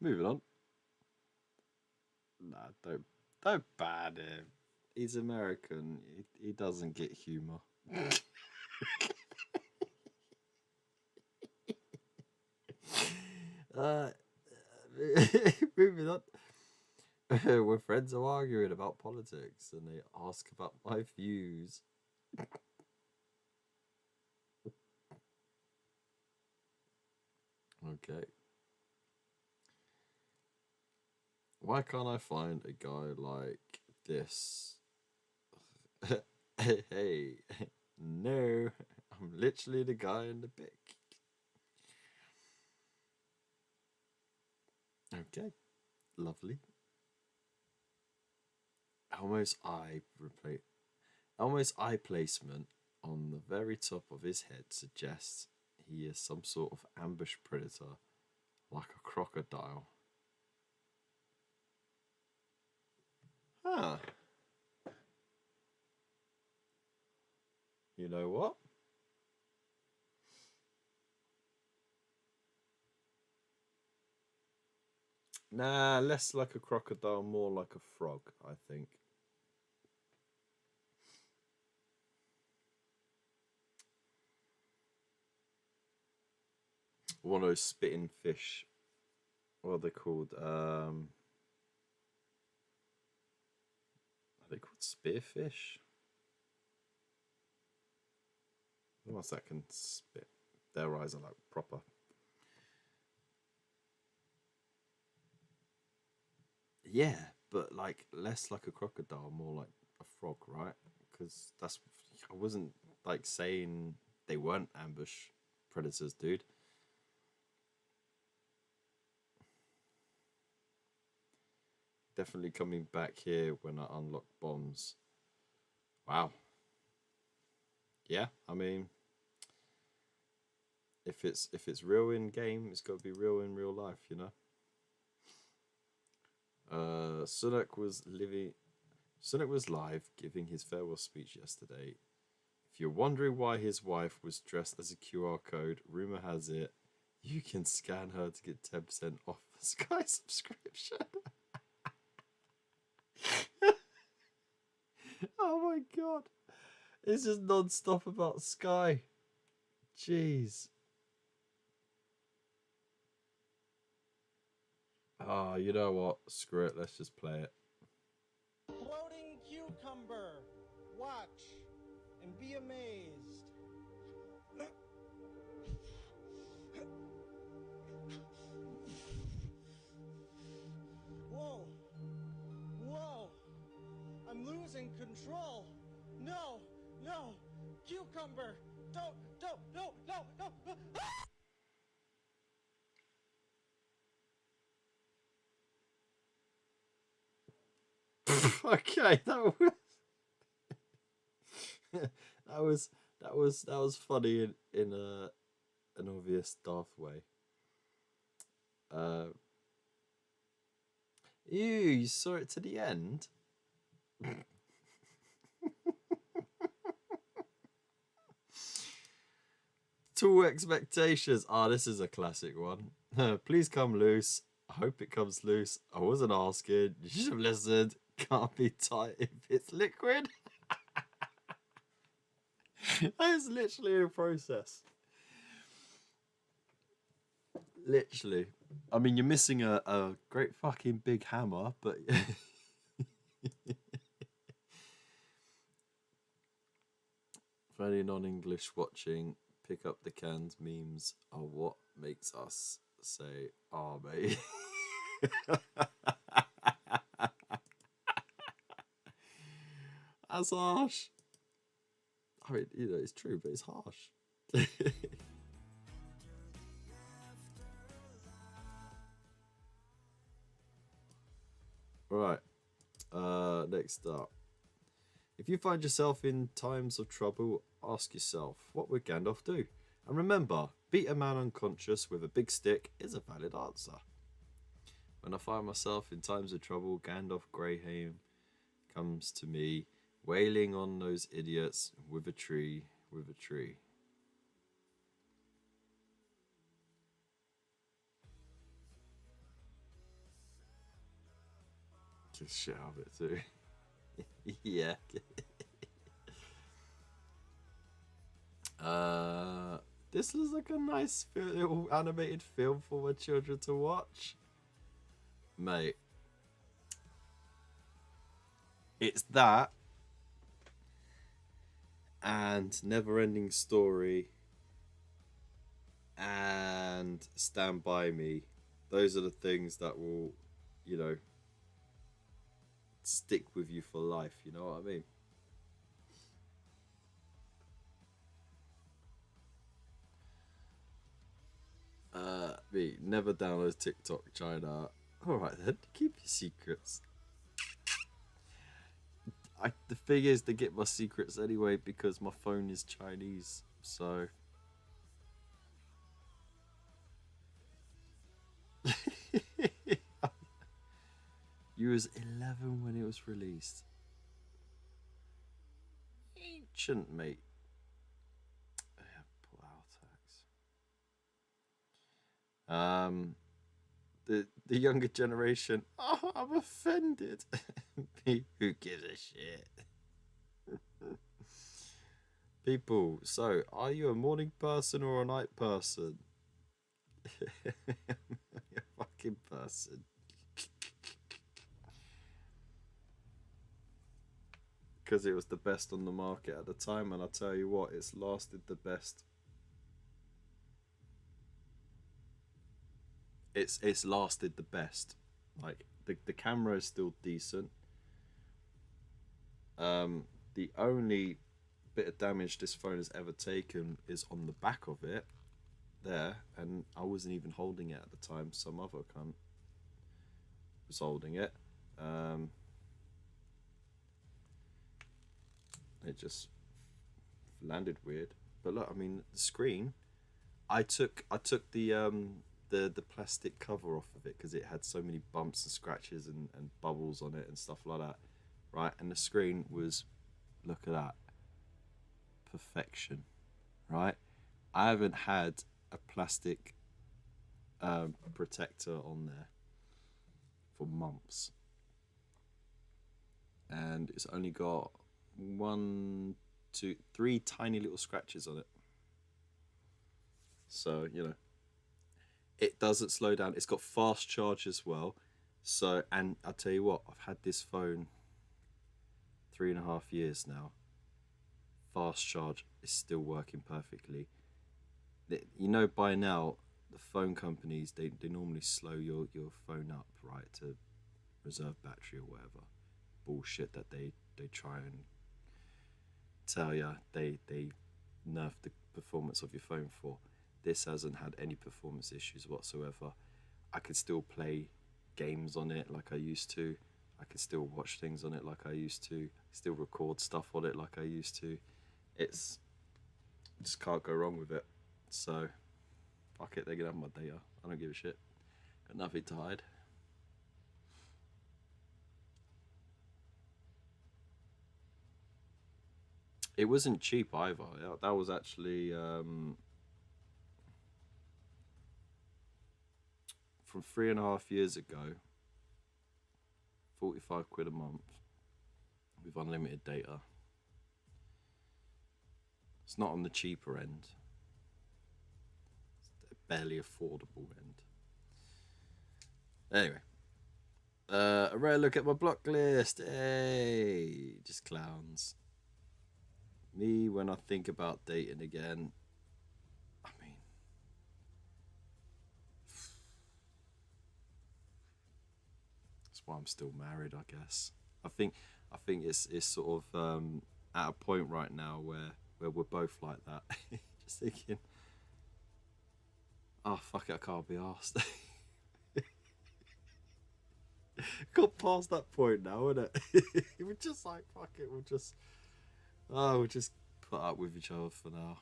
Moving on. Nah, don't ban him. He's American. He doesn't get humor. uh, moving on. When friends are arguing about politics and they ask about my views. Okay. Why can't I find a guy like this? Hey, no, I'm literally the guy in the pic. Okay, lovely. Almost eye placement on the very top of his head suggests he is some sort of ambush predator, like a crocodile. Huh. You know what? Nah, less like a crocodile, more like a frog, I think. One of those spitting fish. What are they called? Are they called spearfish? The ones that can spit. Their eyes are like proper. Yeah, but like less like a crocodile, more like a frog, right? Because that's I wasn't like saying they weren't ambush predators, dude. Definitely coming back here when I unlock bombs. Wow. Yeah, I mean, if it's real in game, it's got to be real in real life, you know. Sunak was live giving his farewell speech yesterday. If you're wondering why his wife was dressed as a QR code, rumor has it you can scan her to get 10% off the Sky subscription. Oh my god. It's just non-stop about Sky. Jeez. Ah, you know what? Screw it, let's just play it. Floating cucumber. Watch and be amazed. Whoa. Whoa. I'm losing control. No. No. Cucumber. Don't. No. No. No. Ah! Okay, that was funny in an obvious Darth way. You saw it to the end. Tall expectations. This is a classic one. Please come loose. I hope it comes loose. I wasn't asking. You should have listened. Can't be tight if it's liquid. That is literally a process. Literally. I mean, you're missing a great fucking big hammer, but... For any non-English watching, pick up the canned memes are what makes us say, "Ah, mate." That's harsh. I mean, you know, it's true, but it's harsh. Right. Next up. If you find yourself in times of trouble, ask yourself, what would Gandalf do? And remember, beat a man unconscious with a big stick is a valid answer. When I find myself in times of trouble, Gandalf Greyheim comes to me, wailing on those idiots with a tree, with a tree. Just shit out of it too. Yeah. This looks like a nice little animated film for my children to watch. Mate. It's that and Neverending Story and Stand By Me. Those are the things that will, you know, stick with you for life, you know what I mean? Me, never download TikTok, China. Alright then, keep your secrets. The thing is, they get my secrets anyway because my phone is Chinese, so... You was 11 when it was released. Ancient, mate. Yeah, pull out tax. The younger generation. Oh, I'm offended. Me, who gives a shit? People, so are you a morning person or a night person? You're a fucking person. Because it was the best on the market at the time, and I tell you what, it's lasted the best. It's lasted the best. Like the camera is still decent. The only bit of damage this phone has ever taken is on the back of it there, and I wasn't even holding it at the time. Some other cunt was holding it. It just landed weird. But look, I mean, the screen, I took the plastic cover off of it because it had so many bumps and scratches and bubbles on it and stuff like that, right? And the screen was, look at that, perfection, right? I haven't had a plastic protector on there for months, and it's only got 1, 2, 3 tiny little scratches on it. So, you know, it doesn't slow down. It's got fast charge as well. So, and I'll tell you what, I've had this phone 3.5 years now. Fast charge is still working perfectly. You know, by now, the phone companies, they normally slow your phone up, right, to reserve battery or whatever. Bullshit that they try and tell you they nerf the performance of your phone for. This hasn't had any performance issues whatsoever. I can still play games on it like I used to. I can still watch things on it like I used to. Still record stuff on it like I used to. It's just can't go wrong with it. So fuck it, they can have my data. I don't give a shit. Got nothing to hide. It wasn't cheap either. That was actually from 3.5 years ago. 45 quid a month with unlimited data. It's not on the cheaper end. It's barely affordable end. Anyway. A rare look at my block list. Hey, just clowns. Me, when I think about dating again, I mean, that's why I'm still married, I guess. I think it's sort of at a point right now where we're both like that. Just thinking, oh fuck it, I can't be arsed. Got past that point now, isn't it? We're just like, fuck it, we'll just put up with each other for now.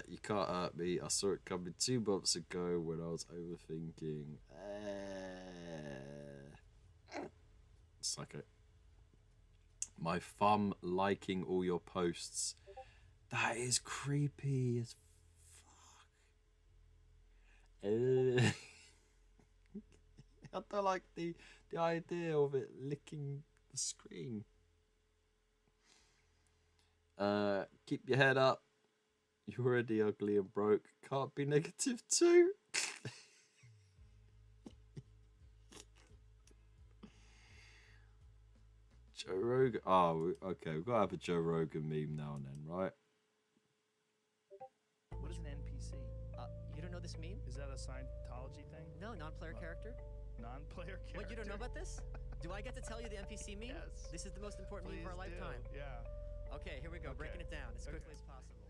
You can't hurt me. I saw it coming 2 months ago when I was overthinking. It's like my thumb liking all your posts. That is creepy as fuck. I don't like the idea of it licking the screen. Keep your head up. You're already ugly and broke. Can't be negative too. Joe Rogan. Oh, okay. We've got to have a Joe Rogan meme now and then, right? What is an NPC? You don't know this meme? Is that a Scientology thing? No, non-player character. Non-player character? What, you don't know about this? Do I get to tell you the NPC meme? Yes. This is the most important meme of our Please do. lifetime. Yeah. Okay, here we go. Okay. Breaking it down as Okay. quickly as possible.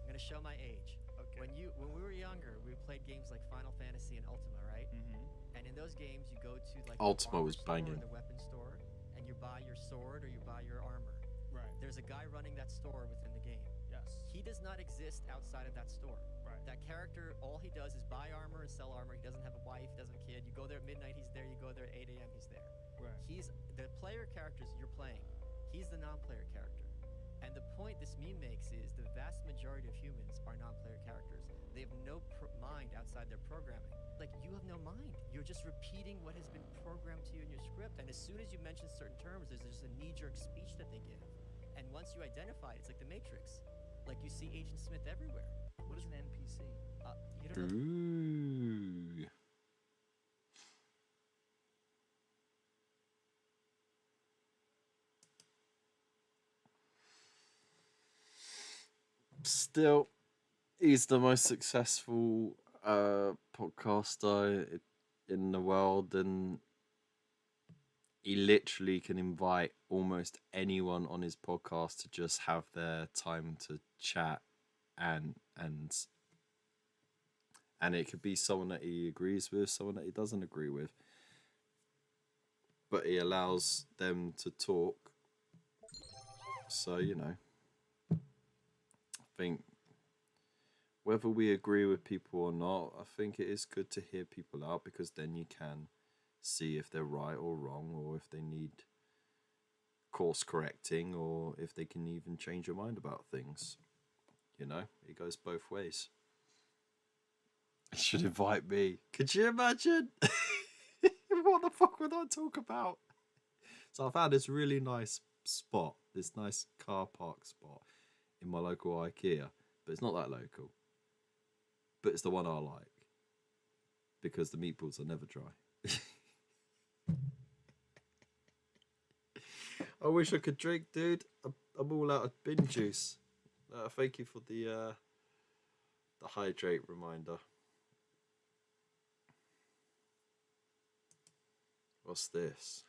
I'm gonna show my age. Okay. When we were younger, we played games like Final Fantasy and Ultima, right? Mm-hmm. And in those games, you go to like Ultima the armor was store banging. or the weapon store, and you buy your sword or you buy your armor. Right. There's a guy running that store within the game. Yes. He does not exist outside of that store. Right. That character, all he does is buy armor and sell armor. He doesn't have a wife, he doesn't have a kid. You go there at midnight, he's there. You go there at 8 a.m., he's there. Right. He's the player characters you're playing. He's the non-player character. And the point this meme makes is the vast majority of humans are non-player characters. They have no mind outside their programming. Like, you have no mind. You're just repeating what has been programmed to you in your script. And as soon as you mention certain terms, there's just a knee-jerk speech that they give. And once you identify it, it's like the Matrix. Like, you see Agent Smith everywhere. What is an NPC? You don't know. Ooh. Still, he's the most successful podcaster in the world, and he literally can invite almost anyone on his podcast to just have their time to chat, and it could be someone that he agrees with, someone that he doesn't agree with, but he allows them to talk. So, you know, I think whether we agree with people or not, I think it is good to hear people out, because then you can see if they're right or wrong, or if they need course correcting, or if they can even change your mind about things. You know, it goes both ways. You should invite me. Could you imagine? What the fuck would I talk about? So I found this really nice spot, this nice car park spot in my local IKEA, but it's not that local. But it's the one I like, because the meatballs are never dry. I wish I could drink, dude. I'm all out of bin juice. Thank you for the hydrate reminder. What's this?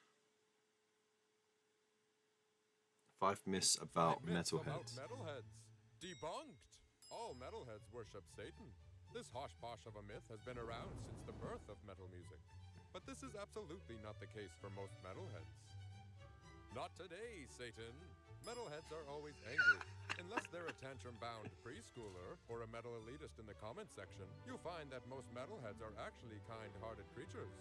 5 myths about metalheads. Metalheads. Debunked. All metalheads worship Satan. This hosh-posh of a myth has been around since the birth of metal music. But this is absolutely not the case for most metalheads. Not today, Satan. Metalheads are always angry. Unless they're a tantrum-bound preschooler or a metal elitist in the comment section, you'll find that most metalheads are actually kind-hearted creatures.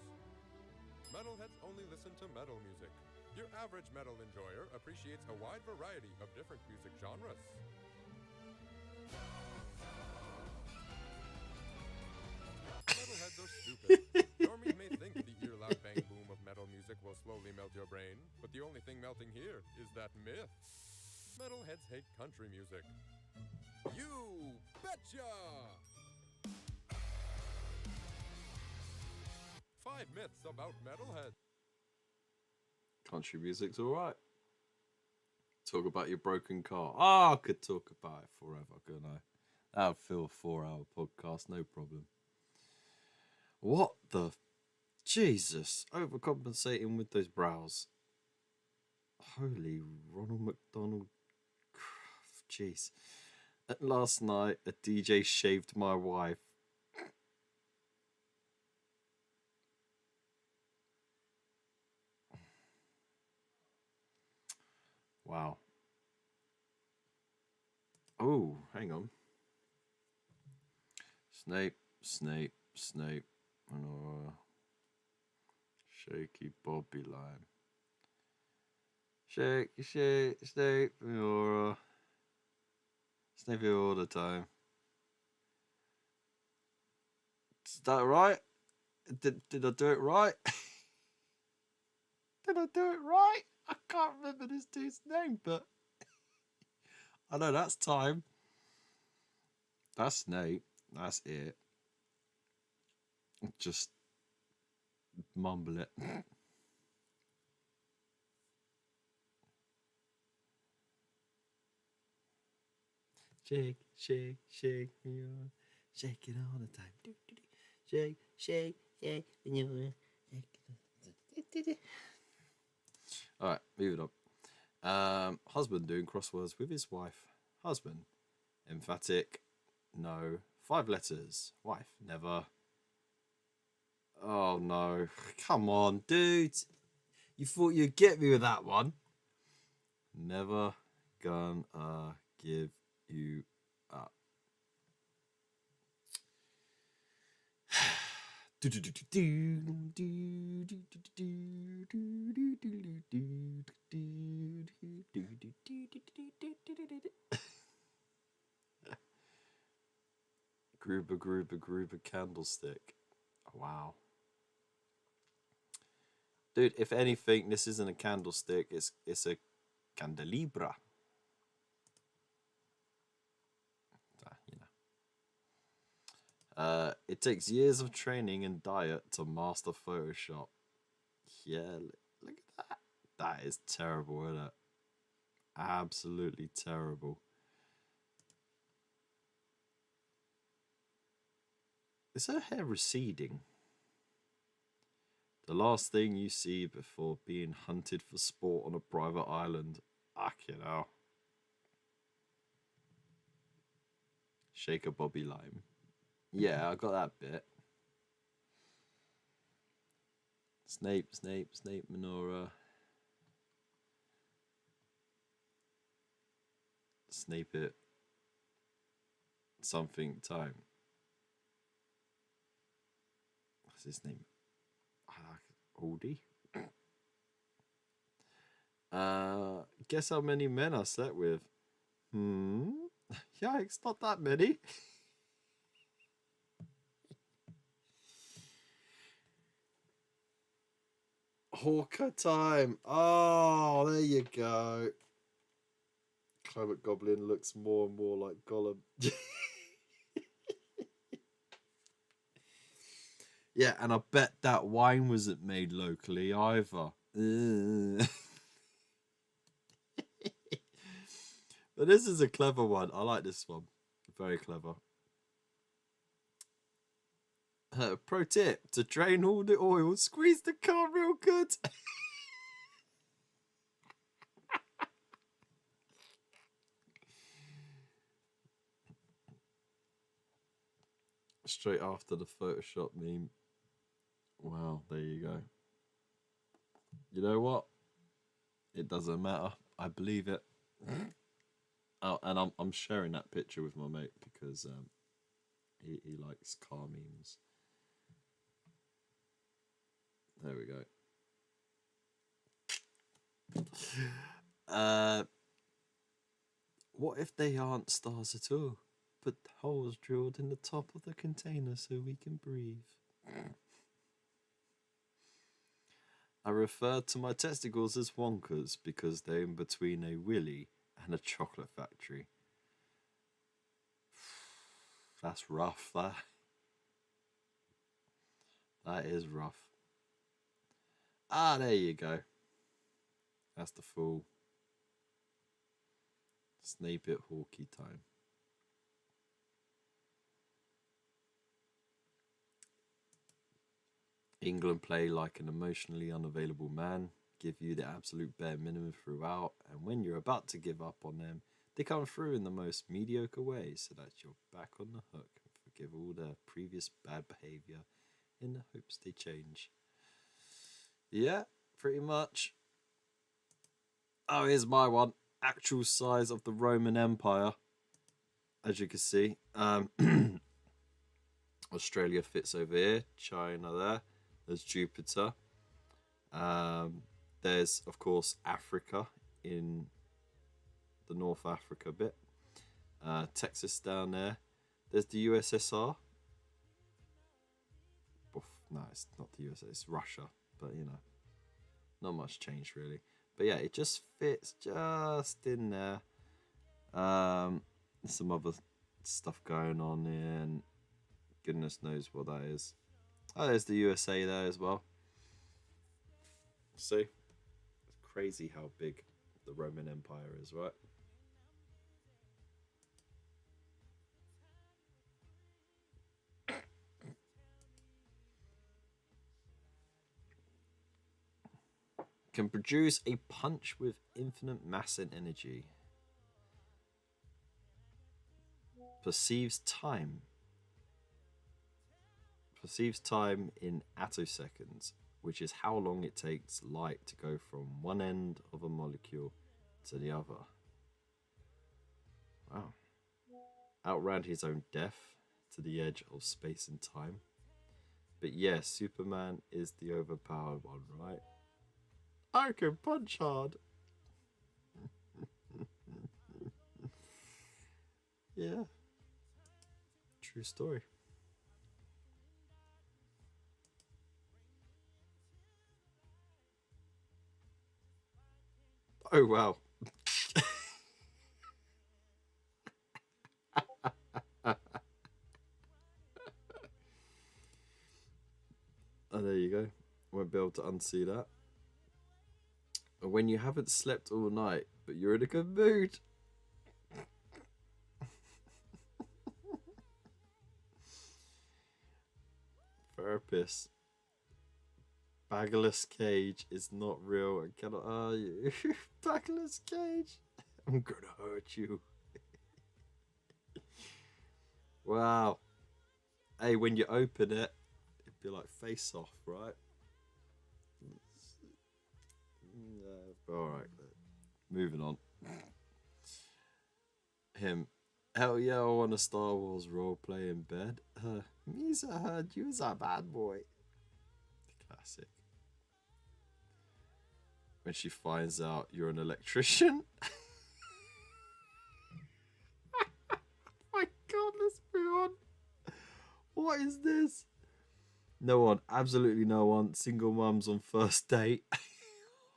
Metalheads only listen to metal music. Your average metal enjoyer appreciates a wide variety of different music genres. Metalheads are stupid. Normies may think the ear-loud bang boom of metal music will slowly melt your brain, but the only thing melting here is that myth. Metalheads hate country music. You betcha! 5 myths about metalheads. Country music's alright. Talk about your broken car. Oh, I could talk about it forever, couldn't I? That would fill a 4-hour podcast, no problem. What the... Jesus. Overcompensating with those brows. Holy Ronald McDonald. Jeez. Last night, a DJ shaved my wife. Wow. Oh, hang on. Snape. And shaky Bobby line. Shake, Snape, Nora. Snape you all the time. Is that right? Did I do it right? Did I do it right? I can't remember this dude's name, but I know that's time. That's Snape. That's it. Just mumble it. Shake, shake, shake me on. Shake it all the time. Shake, shake, shake me on. Alright, moving on. Husband doing crosswords with his wife. Husband. Emphatic. No. 5 letters. Wife. Never. Oh no. Come on, dude. You thought you'd get me with that one. Never gonna give you up. Gruber candlestick. Wow. Dude, if anything, this isn't a candlestick, it's a candelabra. You know. It takes years of training and diet to master Photoshop. Yeah, look at that. That is terrible, isn't it? Absolutely terrible. Is her hair receding? The last thing you see before being hunted for sport on a private island. You know. Shaker Bobby Lime. Yeah, I got that bit. Snape, Menorah. Snape it. Something time. What's his name? Oldie. Guess how many men I slept with? Yikes, not that many. Hawker time. Oh, there you go. Climate Goblin looks more and more like Gollum. Yeah, and I bet that wine wasn't made locally either. But this is a clever one. I like this one. Very clever. Pro tip, to drain all the oil, squeeze the car real good. Straight after the Photoshop meme. Wow, there you go. You know what? It doesn't matter. I believe it. Oh, and I'm sharing that picture with my mate because he likes car memes. There we go. What if they aren't stars at all, but holes drilled in the top of the container so we can breathe? I refer to my testicles as wonkers because they're in between a willy and a chocolate factory. That's rough, that. That is rough. Ah, there you go. That's the full Snape it Hawkeye time. England play like an emotionally unavailable man, give you the absolute bare minimum throughout, and when you're about to give up on them, they come through in the most mediocre way so that you're back on the hook and forgive all their previous bad behaviour in the hopes they change. Yeah, pretty much. Oh, here's my one. Actual size of the Roman Empire. As you can see. Australia fits over here. China there. There's Jupiter. There's, of course, Africa in the North Africa bit. Texas down there. There's the USSR. no, it's not the USA, it's Russia, but you know, not much change really. But yeah, it just fits just in there. Some other stuff going on here, and goodness knows what that is. Oh, there's the USA there as well. See, it's crazy how big the Roman Empire is, right? Can produce a punch with infinite mass and energy. Perceives time. Perceives time in attoseconds, which is how long it takes light to go from one end of a molecule to the other. Wow. Outran his own death to the edge of space and time. But yes, Superman is the overpowered one, right? I can punch hard. Yeah. True story. Oh, wow. Oh, there you go. Won't be able to unsee that. When you haven't slept all night, but you're in a good mood. Therapist. Bagless Cage is not real and cannot hurt you. Bagless Cage. I'm gonna hurt you. Wow. Hey, when you open it, it'd be like Face Off, right? Alright, moving on. Him. Hell yeah, I want a Star Wars roleplay in bed. Misa heard you's a bad boy. Classic. When she finds out you're an electrician. My god, let's move on. What is this? No one, absolutely no one. Single mums on first date.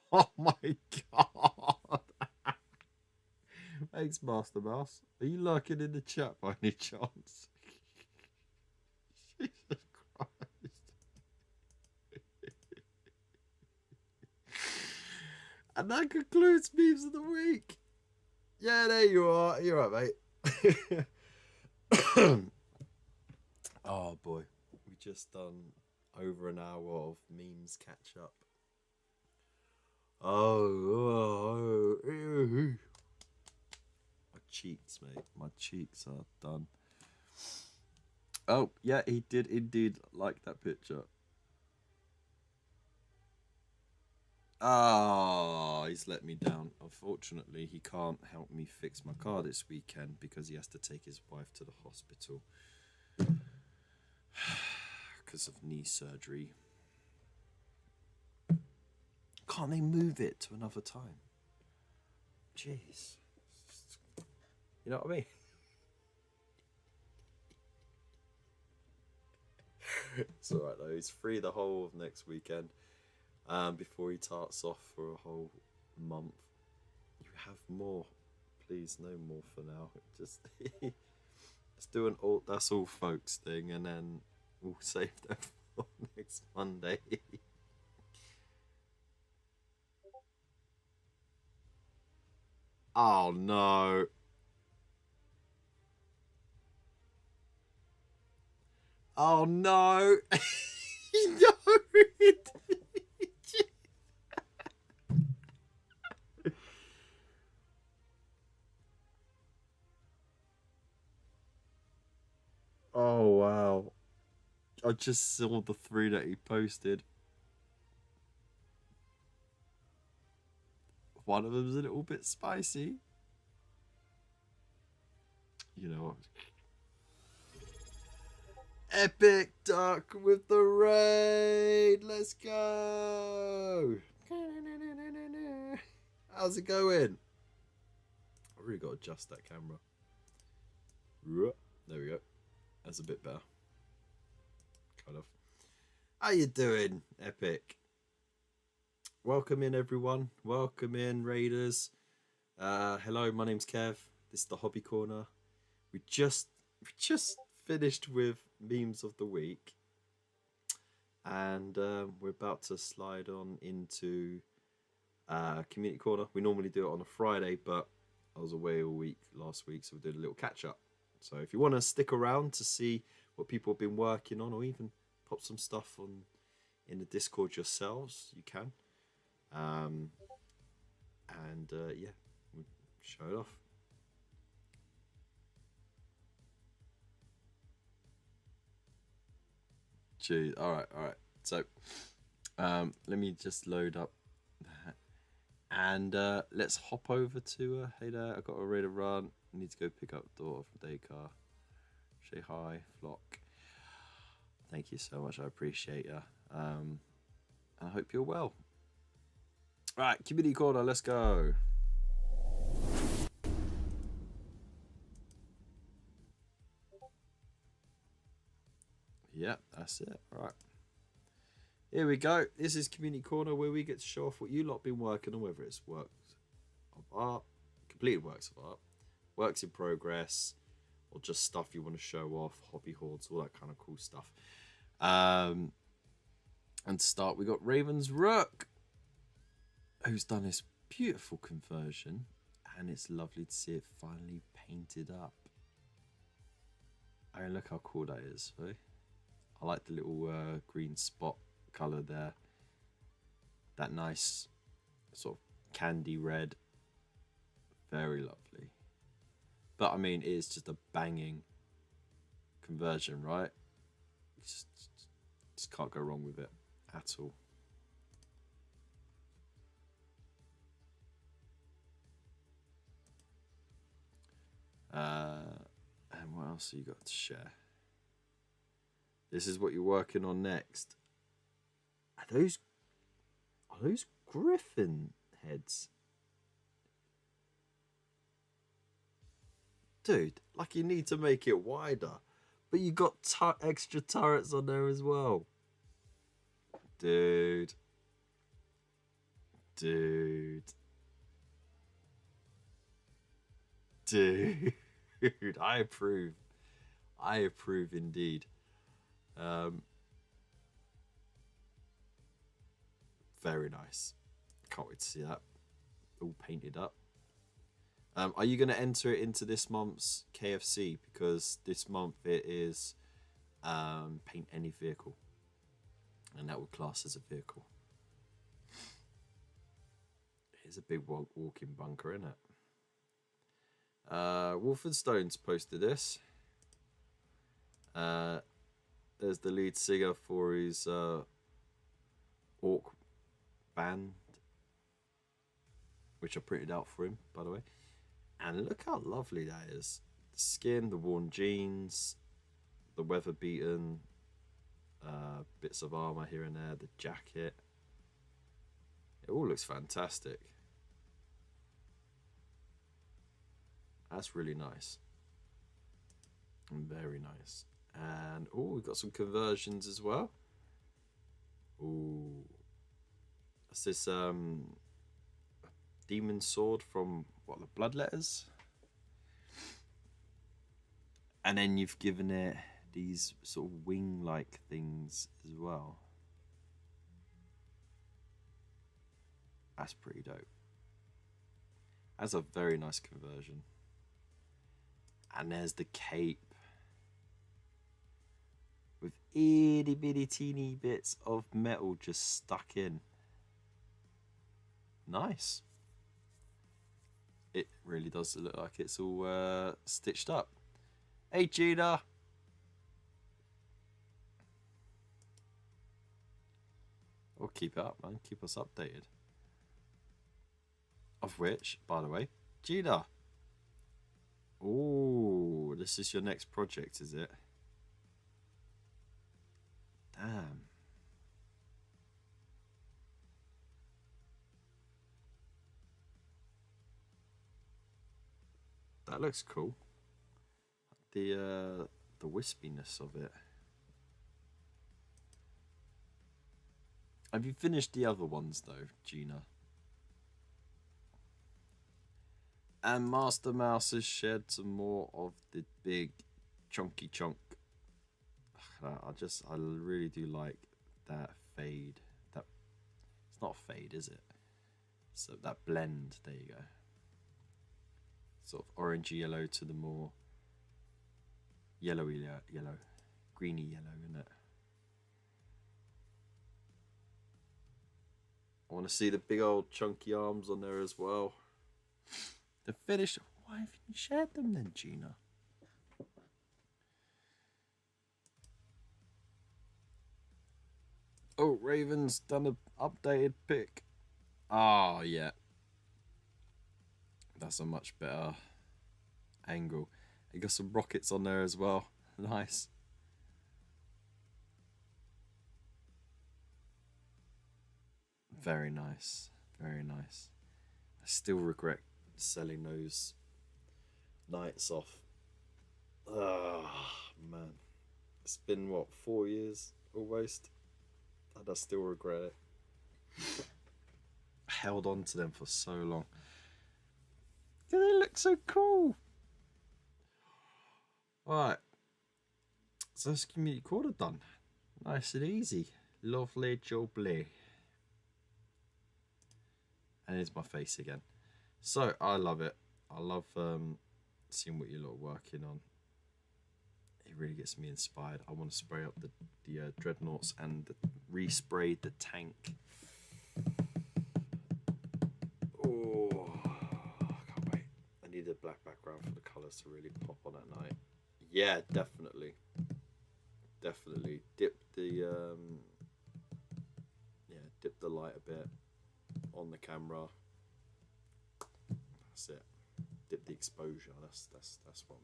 Oh my god. Thanks, Master Mouse. Are you lurking in the chat by any chance? Jesus Christ. And that concludes Memes of the Week. Yeah, there you are. You're right, mate. Oh boy. We just done over an hour of memes catch up. Oh, my cheeks, mate. My cheeks are done. Oh, yeah, he did indeed like that picture. Ah, he's let me down. Unfortunately, he can't help me fix my car this weekend because he has to take his wife to the hospital because of knee surgery. Can't they move it to another time? Jeez. You know what I mean? It's alright though, he's free the whole of next weekend. Before he tarts off for a whole month. You have more. Please, no more for now. Just let's do an all that's all folks thing and then we'll save them for next Monday. Oh no. Oh no. No. Oh wow. I just saw the 3 that he posted. One of them's a little bit spicy. You know what? Epic Duck with the raid. Let's go. How's it going? I really got to adjust that camera. There we go. That's a bit better. Kind of. How you doing, Epic? Welcome in, everyone. Welcome in, Raiders. Hello, my name's Kev. This is the Hobby Corner. We just finished with memes of the week, and we're about to slide on into Community Corner. We normally do it on a Friday, but I was away all week last week, so we did a little catch up. So if you want to stick around to see what people have been working on, or even pop some stuff on in the Discord yourselves, you can. Yeah, we'll show it off. Jeez, all right. So, let me just load up that, and let's hop over to hey there. I got a ready to run. I need to go pick up the daughter from daycare. Say hi, Flock. Thank you so much. I appreciate you. I hope you're well. Right, Community Corner, let's go. Yep, that's it. Right. Here we go. This is Community Corner, where we get to show off what you lot been working on, whether it's works of art, completed works of art, works in progress, or just stuff you want to show off, hobby hoards, all that kind of cool stuff. And to start, we got Raven's Rook, who's done this beautiful conversion, and it's lovely to see it finally painted up. I mean, look how cool that is, eh? I like the little green spot colour there. That nice sort of candy red. Very lovely. But I mean, it is just a banging conversion, right? Just can't go wrong with it at all. And what else have you got to share? This is what you're working on next. Are those griffin heads? Dude, like, you need to make it wider, but you got extra turrets on there as well. Dude, I approve indeed. Very nice. Can't wait to see that all painted up. Are you going to enter it into this month's KFC? Because this month it is paint any vehicle, and that will class as a vehicle. It's a big walk-in bunker, isn't it? Wolfenstone's posted this. There's the lead singer for his Orc band, which I printed out for him, by the way. And look how lovely that is. The skin, the worn jeans, the weather-beaten bits of armor here and there, the jacket. It all looks fantastic. That's really nice. Very nice. And oh, we've got some conversions as well. Ooh, that's this demon sword from what, the Bloodletters, and then you've given it these sort of wing-like things as well. That's pretty dope. That's a very nice conversion. And there's the cape with itty bitty teeny bits of metal just stuck in. Nice. It really does look like it's all stitched up. Hey Gina. Oh, keep it up, man. Keep us updated. Of which, by the way, Gina. Oh, this is your next project, is it? Damn. That looks cool. The wispiness of it. Have you finished the other ones though, Gina? And Master Mouse has shared some more of the big chunky chunk. I really do like that fade. That it's not a fade, is it? So that blend, there you go. Sort of orangey yellow to the more yellowy yellow, greeny yellow, isn't it? I want to see the big old chunky arms on there as well. The finish. Why haven't you shared them then, Gina? Oh, Raven's done an updated pic. Oh, yeah. That's a much better angle. You got some rockets on there as well. Nice. Very nice. Very nice. I still regret selling those nights off. Ah, man. It's been, what, 4 years almost? And I still regret it. I held on to them for so long. They look so cool. Alright. So that's community quarter done. Nice and easy. Lovely jubbly. And here's my face again. So I love it. I love seeing what you lot are working on. It really gets me inspired. I want to spray up the dreadnoughts and respray the tank. Oh, I can't wait. I need a black background for the colours to really pop on at night. Yeah, definitely. Definitely. Dip the light a bit on the camera. That's it. Dip the exposure. That's what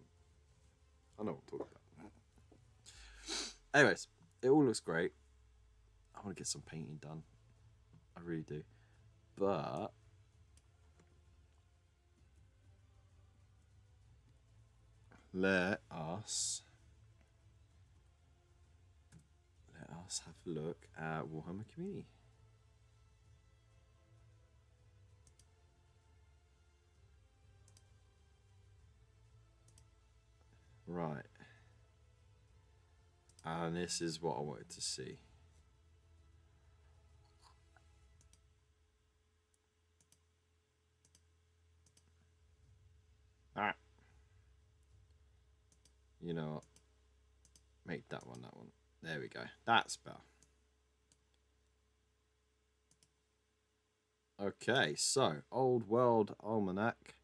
I know what I'm talking about. Anyways, it all looks great. I want to get some painting done. I really do. But let us have a look at Warhammer Community. Right. And this is what I wanted to see. Ah. You know what? Make that one. There we go. That's better. Okay, so Old World Almanac.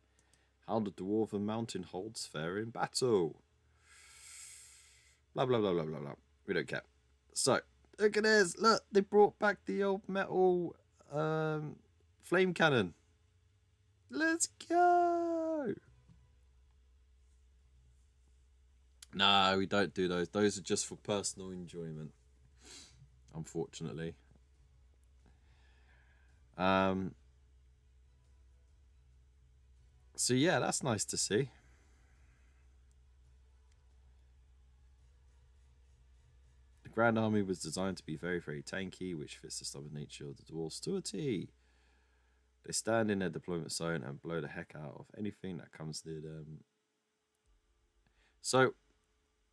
How the Dwarven Mountain holds fair in battle. Blah, blah, blah, blah, blah, blah. We don't care. So, look at this. Look, they brought back the old metal flame cannon. Let's go. No, we don't do those. Those are just for personal enjoyment, unfortunately. So yeah, that's nice to see. The Grand Army was designed to be very, very tanky, which fits the stubborn nature of the dwarves to a T. They stand in their deployment zone and blow the heck out of anything that comes near them. So,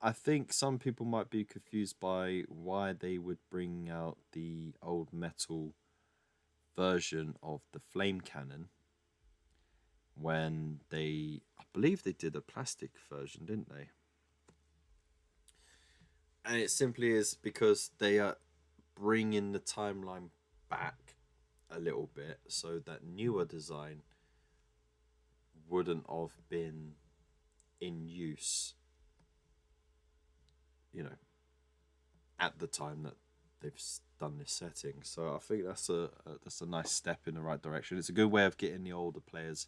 I think some people might be confused by why they would bring out the old metal version of the flame cannon when I believe they did a plastic version, didn't they? And it simply is because they are bringing the timeline back a little bit so that newer design wouldn't have been in use, you know, at the time that they've done this setting. So I think that's a nice step in the right direction. It's a good way of getting the older players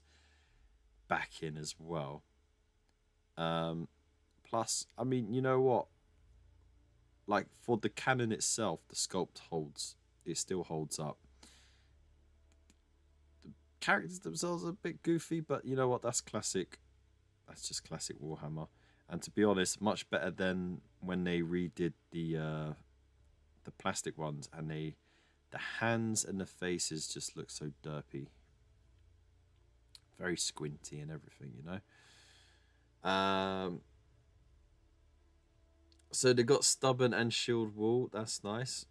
back in as well. Plus, I mean, you know what? Like, for the cannon itself, the sculpt still holds up. The characters themselves are a bit goofy, but you know what? That's classic. That's just classic Warhammer. And to be honest, much better than when they redid the plastic ones and they The hands and the faces just look so derpy. Very squinty and everything, you know. So they got Stubborn and Shield Wall. That's nice.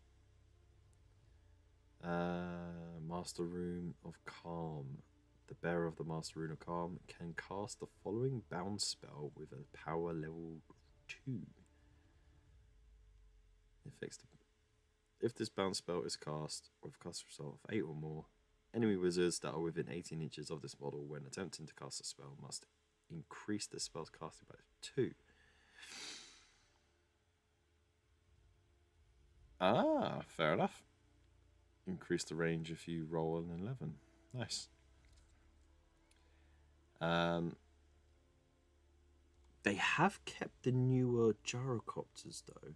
Master Rune of Calm. The bearer of the Master Rune of Calm can cast the following bound spell with a power level 2. If this bound spell is cast with a cast result of 8 or more, enemy wizards that are within 18 inches of this model when attempting to cast a spell must increase the spell's casting by 2. Ah, fair enough. Increase the range if you roll an 11. Nice. They have kept the newer gyrocopters though.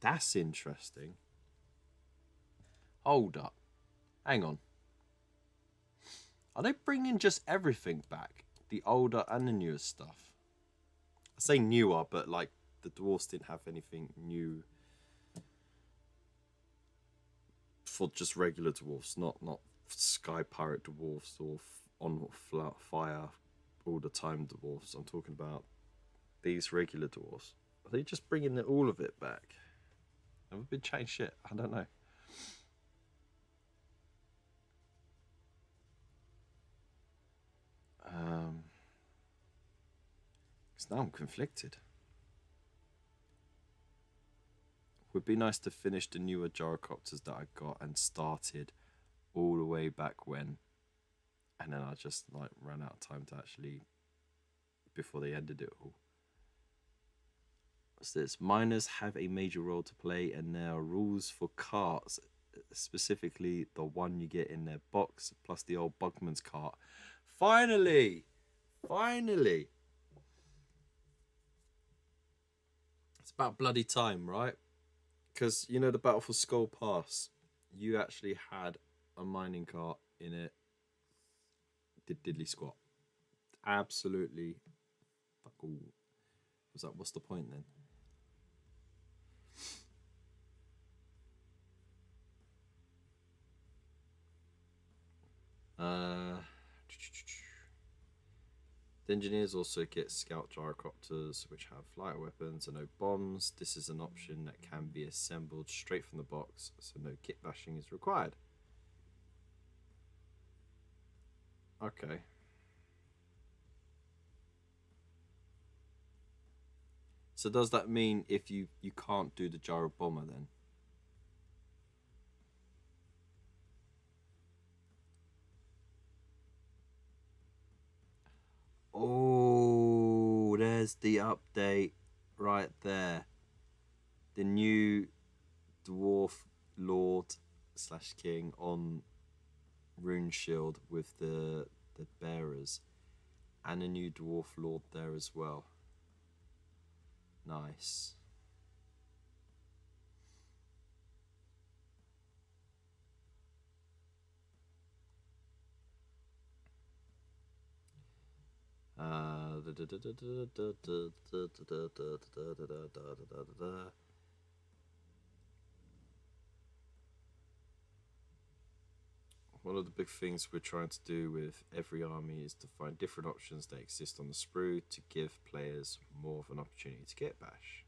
That's interesting. Hold up. Hang on. Are they bringing just everything back? The older and the newer stuff? I say newer, but like the dwarves didn't have anything new for just regular dwarves, not sky pirate dwarves or on fire all the time dwarves. I'm talking about these regular dwarves. Are they just bringing all of it back? Have we been changed shit? I don't know. Because now I'm conflicted. Would be nice to finish the newer gyrocopters that I got and started all the way back when, and then I just like ran out of time to actually before they ended it all. What's this? Miners have a major role to play, and there are rules for carts, specifically the one you get in their box, plus the old Bugman's cart. Finally! Finally! It's about bloody time, right? Because, you know, the Battle for Skull Pass, you actually had a mining cart in it. Did diddly squat. Absolutely fuck all. Was that, what's the point then? The engineers also get scout gyrocopters, which have lighter weapons and no bombs. This is an option that can be assembled straight from the box, so no kit bashing is required. Okay. So does that mean if you can't do the gyro bomber then? Oh, there's the update right there. The new dwarf lord / king on Rune Shield with the bearers, and a new dwarf lord there as well. Nice. One of the big things we're trying to do with every army is to find different options that exist on the sprue to give players more of an opportunity to get bash.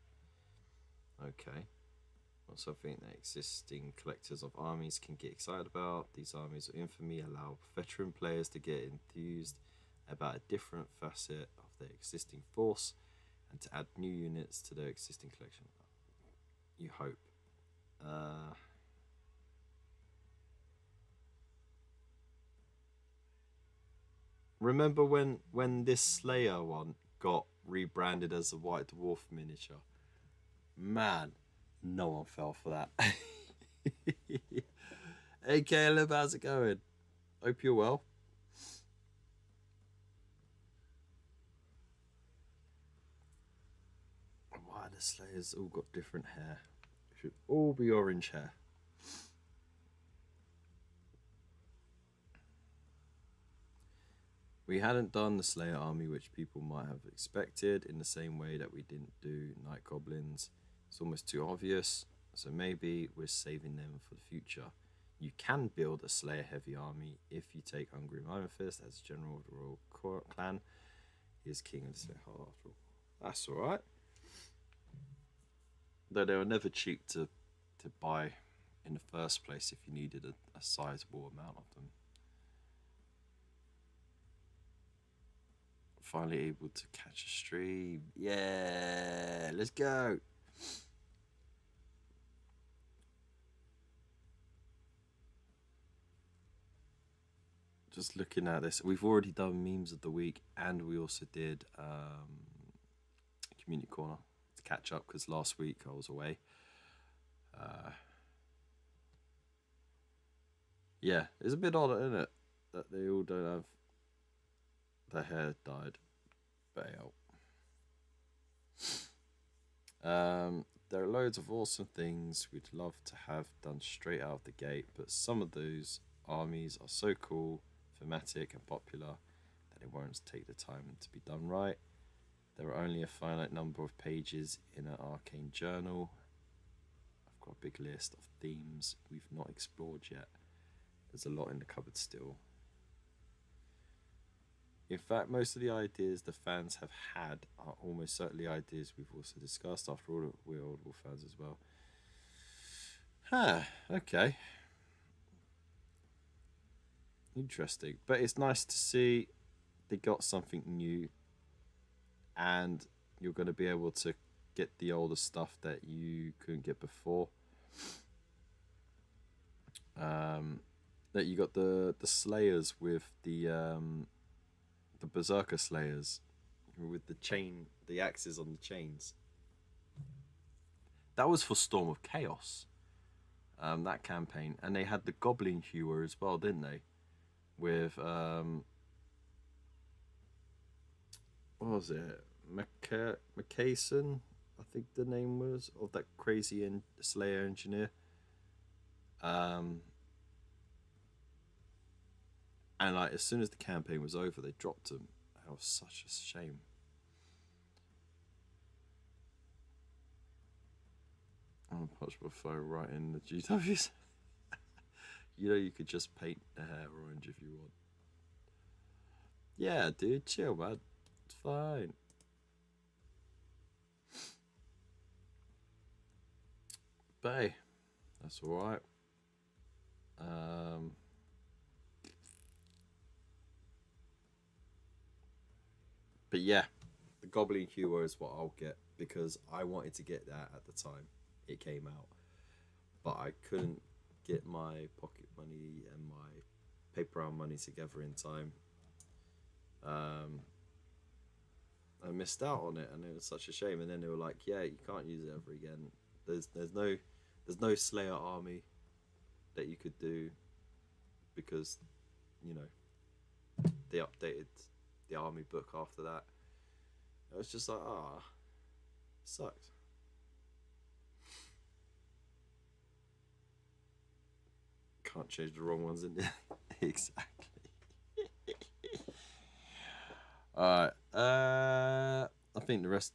Okay. Well, something that existing collectors of armies can get excited about. These armies of infamy allow veteran players to get enthused about a different facet of their existing force and to add new units to their existing collection. You hope. Remember when this Slayer one got rebranded as a White Dwarf miniature? Man, no one fell for that. Hey Caleb, how's it going? Hope you're well. Why the Slayers all got different hair? It should all be orange hair. We hadn't done the Slayer army, which people might have expected, in the same way that we didn't do Night Goblins. It's almost too obvious, so maybe we're saving them for the future. You can build a Slayer heavy army if you take Ungrim Ironfist as general of the Royal Clan. He is king of the Slayer Heart after all. That's alright. Though they were never cheap to buy in the first place if you needed a sizable amount of them. Finally able to catch a stream. Yeah, let's go. Just looking at this, we've already done memes of the week, and we also did community corner to catch up because last week I was away. Yeah, it's a bit odd, isn't it, that they all don't have their hair dyed. But there are loads of awesome things we'd love to have done straight out of the gate, but some of those armies are so cool, thematic and popular that it won't take the time to be done right. There are only a finite number of pages in an arcane journal. I've got a big list of themes we've not explored yet. There's a lot in the cupboard still. In fact, most of the ideas the fans have had are almost certainly ideas we've also discussed. After all, we're Audible fans as well. Okay. Interesting. But it's nice to see they got something new, and you're going to be able to get the older stuff that you couldn't get before. That you got the Slayers with the Berserker Slayers with the axes on the chains. That was for Storm of Chaos, that campaign, and they had the Goblin Hewer as well, didn't they? With what was it? McCason, I think the name was, of that crazy Slayer engineer. And like as soon as the campaign was over, they dropped him. That was such a shame. I'll punch my phone right in the GWs. You know you could just paint the hair orange if you want. Yeah, dude, chill, man. It's fine. But hey, that's alright. But yeah, the Goblin Hewer is what I'll get because I wanted to get that at the time it came out, but I couldn't get my pocket money and my paper round money together in time. I missed out on it, and it was such a shame. And then they were like, "Yeah, you can't use it ever again. There's no Slayer army that you could do because, you know, they updated the army book after that." It was just like, sucks. Can't change the wrong ones in there. Exactly. Alright, I think the rest.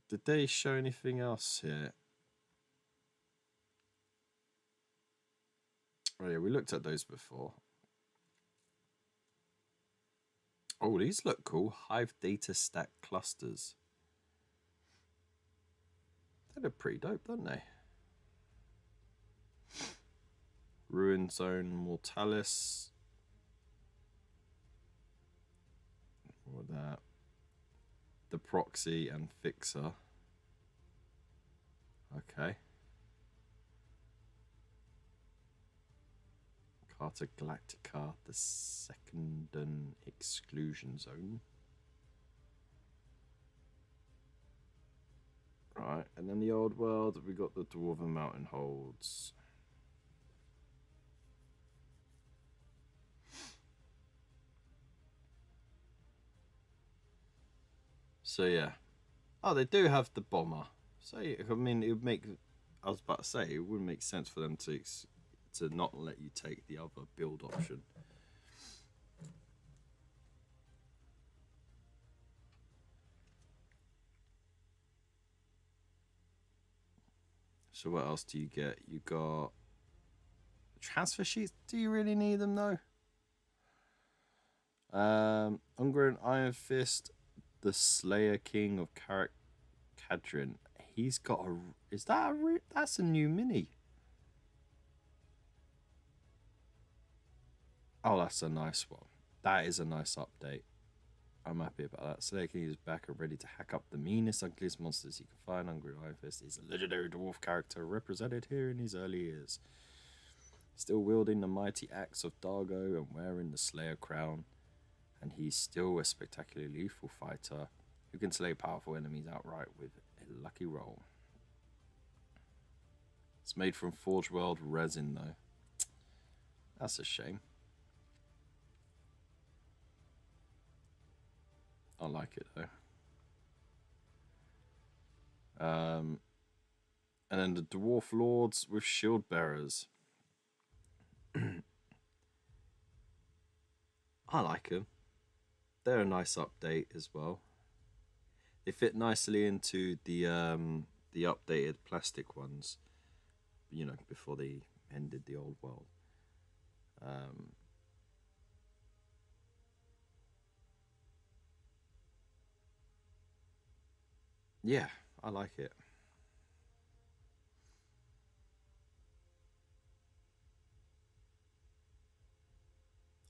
Did they show anything else here? Oh yeah, we looked at those before. Oh, these look cool. Hive data stack clusters. They look pretty dope, don't they? Ruin Zone Mortalis. What that? The Proxy and Fixer. Okay. Carta Galactica, the Secondon Exclusion Zone. Right, and then the old world, we got the Dwarven Mountain Holds. So yeah. Oh, they do have the bomber. So I mean, it would make. I was about to say it wouldn't make sense for them to to not let you take the other build option. So what else do you get? You got transfer sheets. Do you really need them though? Ungren Iron Fist, the Slayer King of Kadrin. He's got a. Is that a? That's a new mini. Oh, that's a nice one. That is a nice update. I'm happy about that. Slayer King is back and ready to hack up the meanest, ugliest monsters you can find. Ungren Iron Fist is a legendary dwarf character represented here in his early years. Still wielding the mighty axe of Dargo and wearing the Slayer crown. And he's still a spectacularly lethal fighter who can slay powerful enemies outright with a lucky roll. It's made from Forge World resin though. That's a shame. I like it though. And then the Dwarf Lords with Shield Bearers. I like them. They're a nice update as well. They fit nicely into the updated plastic ones, you know, before they ended the old world. Yeah, I like it.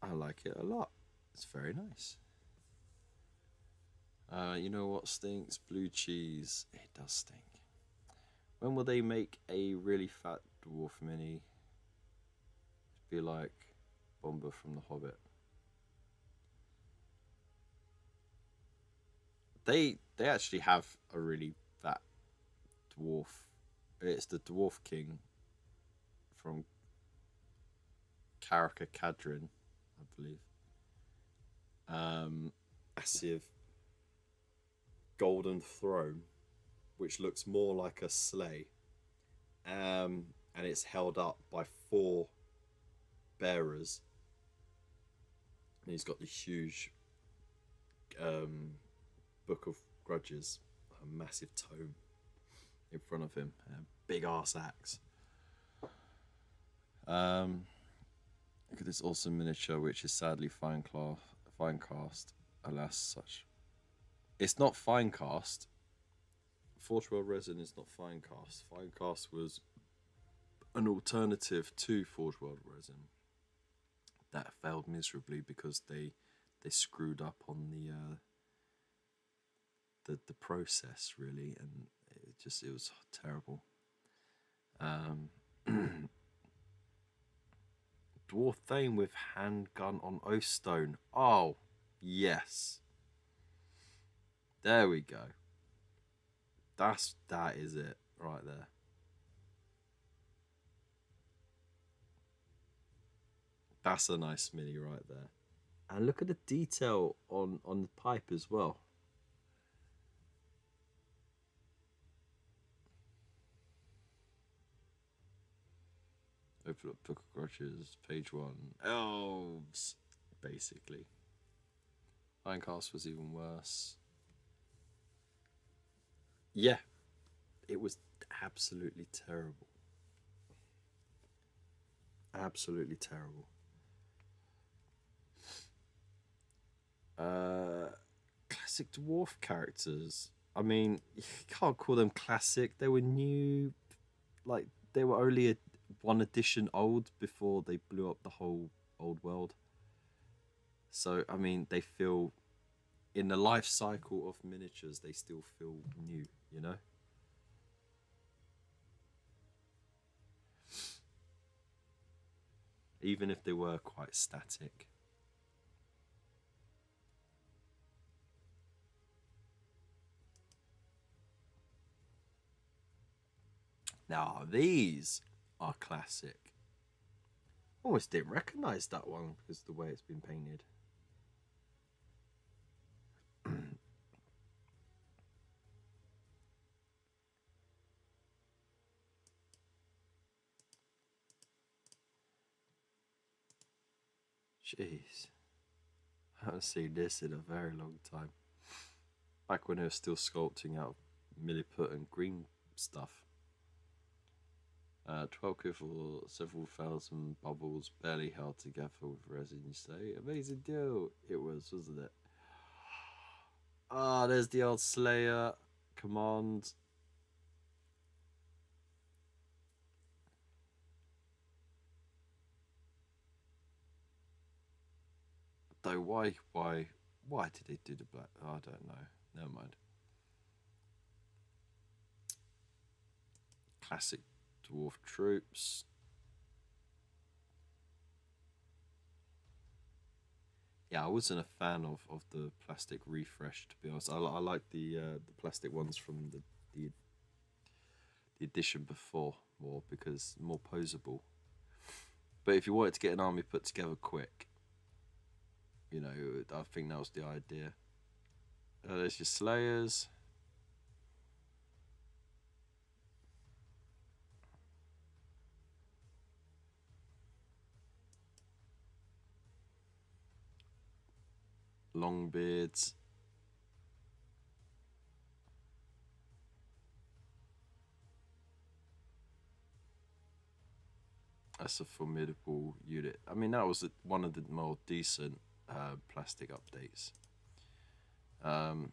I like it a lot. It's very nice. You know what stinks? Blue cheese. It does stink. When will they make a really fat dwarf mini? Be like Bomber from The Hobbit. They actually have a really fat dwarf. It's the Dwarf King from Karaka Kadrin, I believe. Massive golden throne, which looks more like a sleigh, and it's held up by 4 bearers, and he's got the huge Book of Grudges, a massive tome in front of him, and a big ass axe. Look at this awesome miniature, which is sadly fine cast. Alas, such. It's not fine cast. Forge World resin is not fine cast. Fine cast was an alternative to Forge World resin that failed miserably because they screwed up on the process really, and it was terrible. Dwarf Thane with handgun on Oathstone. Oh, yes. There we go. That is it right there. That's a nice mini right there. And look at the detail on the pipe as well. Open up Book of Grudges, page 1. Elves, basically. Finecast was even worse. Yeah, it was absolutely terrible. Absolutely terrible. Classic dwarf characters. I mean, you can't call them classic. They were new. Like, they were only one edition old before they blew up the whole old world. So, I mean, they feel, in the life cycle of miniatures, they still feel new, you know? Even if they were quite static. Now, these are classic. Almost didn't recognise that one because of the way it's been painted. Jeez. I haven't seen this in a very long time. Back when they were still sculpting out of milliput and green stuff. 12 for several thousand bubbles barely held together with resin, you say? Amazing deal it was, wasn't it? Ah, there's the old Slayer command. Though why did they do the black? Oh, I don't know. Never mind. Classic dwarf troops. Yeah, I wasn't a fan of the plastic refresh, to be honest. I like the plastic ones from the edition before more, because more posable. But if you wanted to get an army put together quick, you know, I think that was the idea. There's your Slayers. Longbeards. That's a formidable unit. I mean, that was one of the more decent plastic updates. And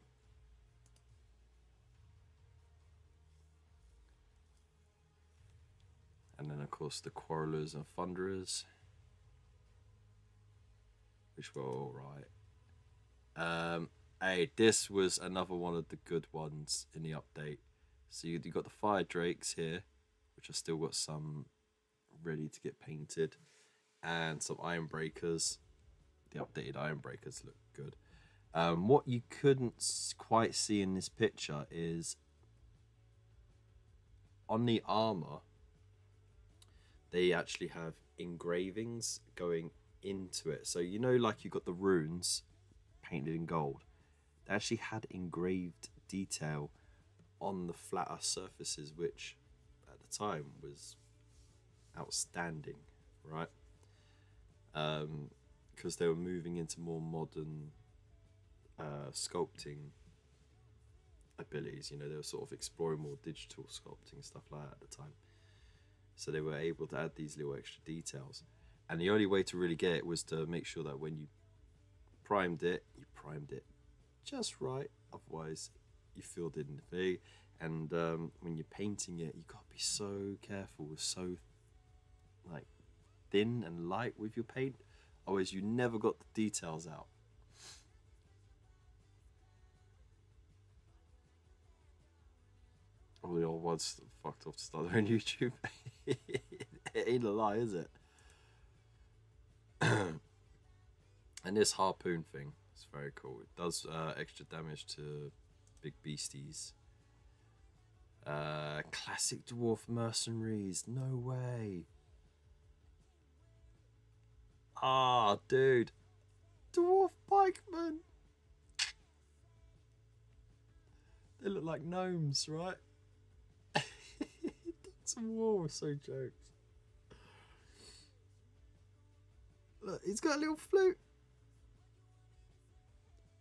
then, of course, the Quarrelers and Thunderers, which were all right. Hey, this was another one of the good ones in the update. So you got the Fire Drakes here, which I still got some ready to get painted, and some Iron Breakers. The updated Iron Breakers look good. What you couldn't quite see in this picture is on the armor, they actually have engravings going into it. So you know, like you got the runes painted in gold, they actually had engraved detail on the flatter surfaces, which at the time was outstanding, right? Because they were moving into more modern sculpting abilities. You know, they were sort of exploring more digital sculpting, stuff like that at the time. So they were able to add these little extra details. And the only way to really get it was to make sure that when you primed it just right. Otherwise, you filled it in the thing. And when you're painting it, you got to be so careful with so like thin and light with your paint. Otherwise, you never got the details out. All the old ones fucked off to start their own YouTube. It ain't a lie, is it? And this harpoon thing is very cool. It does extra damage to big beasties. Classic dwarf mercenaries. No way. Ah, dude. Dwarf pikemen. They look like gnomes, right? Dogs of War are so jokes. Look, he's got a little flute.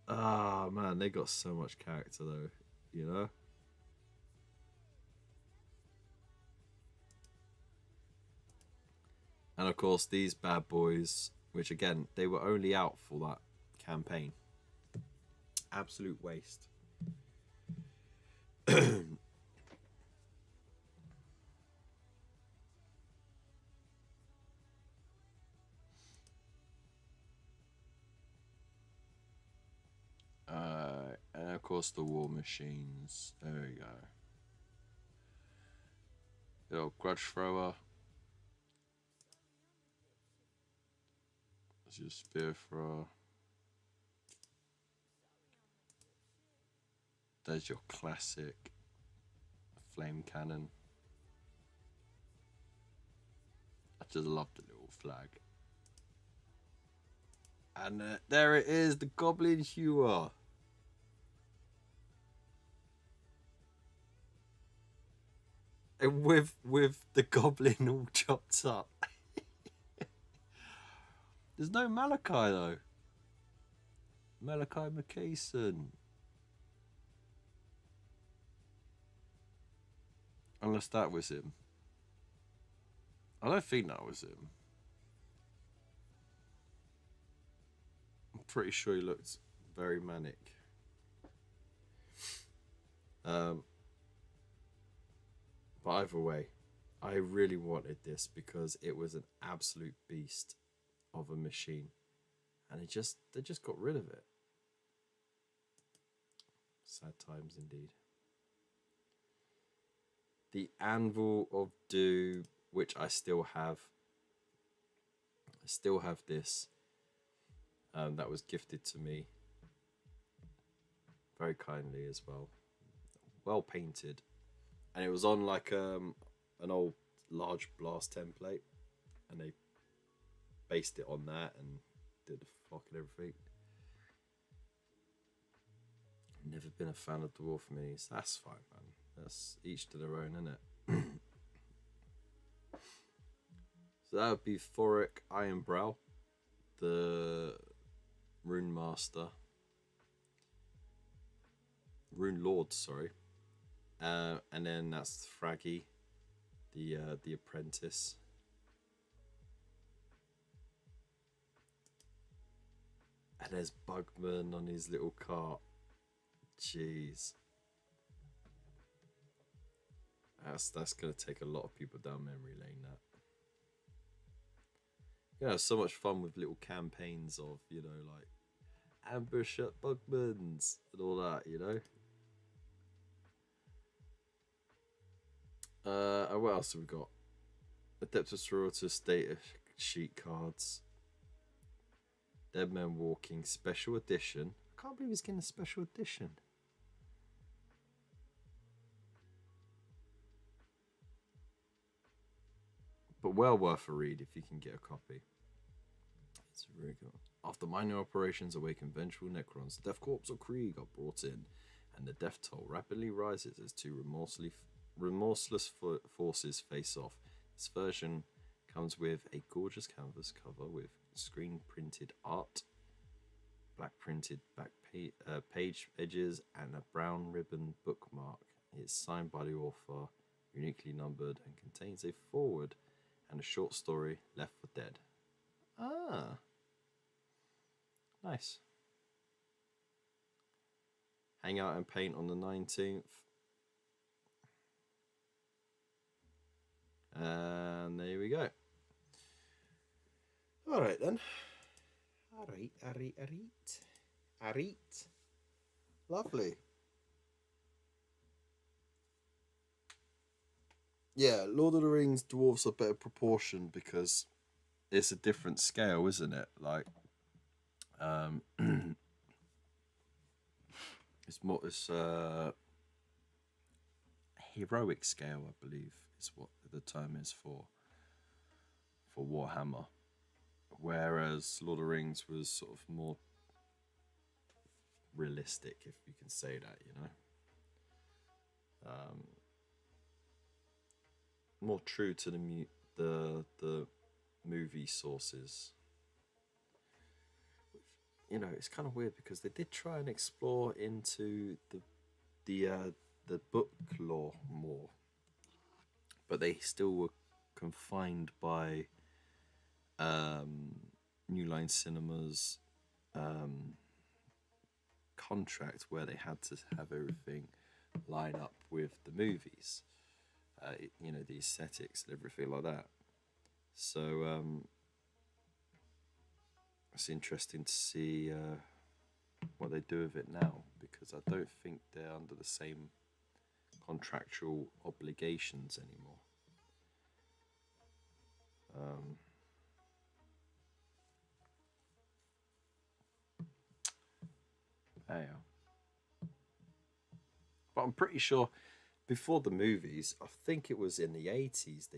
Ah, man, they got so much character though, you know? And of course, these bad boys, which again, they were only out for that campaign. Absolute waste. And of course, the war machines. There we go. Little grudge thrower. There's your spear thrower. There's your classic flame cannon. I just love the little flag. And there it is, the Goblin Hewer. And with the goblin all chopped up. There's no Malachi though. Malachi McKayson. Unless that was him. I don't think that was him. I'm pretty sure he looked very manic. But either way, I really wanted this because it was an absolute beast of a machine, and they just got rid of it. Sad times indeed. The Anvil of Doom, which I still have. I still have this. That was gifted to me very kindly as well. Well painted, and it was on like an old large blast template, and they based it on that and did the fucking everything. Never been a fan of dwarf minis. That's fine, man. That's each to their own, isn't it? So that would be Thoric Ironbrow, the Rune Master, Rune Lord, sorry, and then that's Thraggy, the apprentice. And there's Bugman on his little cart. Jeez. That's gonna take a lot of people down memory lane, that. You know, so much fun with little campaigns of, you know, like ambush at Bugman's and all that, you know. And what else have we got? Adeptus Sororitas data sheet cards. Dead Men Walking special edition. I can't believe he's getting a special edition. But well worth a read if you can get a copy. It's really good. After minor operations, awaken vengeful Necrons, the Death Corps of Krieg are brought in, and the death toll rapidly rises as two remorseless forces face off. This version comes with a gorgeous canvas cover with screen printed art, black printed back page edges, and a brown ribbon bookmark. It's signed by the author, uniquely numbered, and contains a foreword and a short story, Left for Dead. Ah, nice. Hang out and paint on the 19th. And there we go. Alright then. Alright. Lovely. Yeah, Lord of the Rings dwarves are better proportion because it's a different scale, isn't it? Like, it's heroic scale, I believe, is what the term is for Warhammer. Whereas Lord of the Rings was sort of more realistic, if you can say that, you know. More true to the movie sources. You know, it's kind of weird because they did try and explore into the book lore more, but they still were confined by New Line Cinema's contract, where they had to have everything line up with the movies. You know, the aesthetics and everything like that. So it's interesting to see what they do with it now, because I don't think they're under the same contractual obligations anymore. There you are. But I'm pretty sure before the movies, I think it was in the 80s,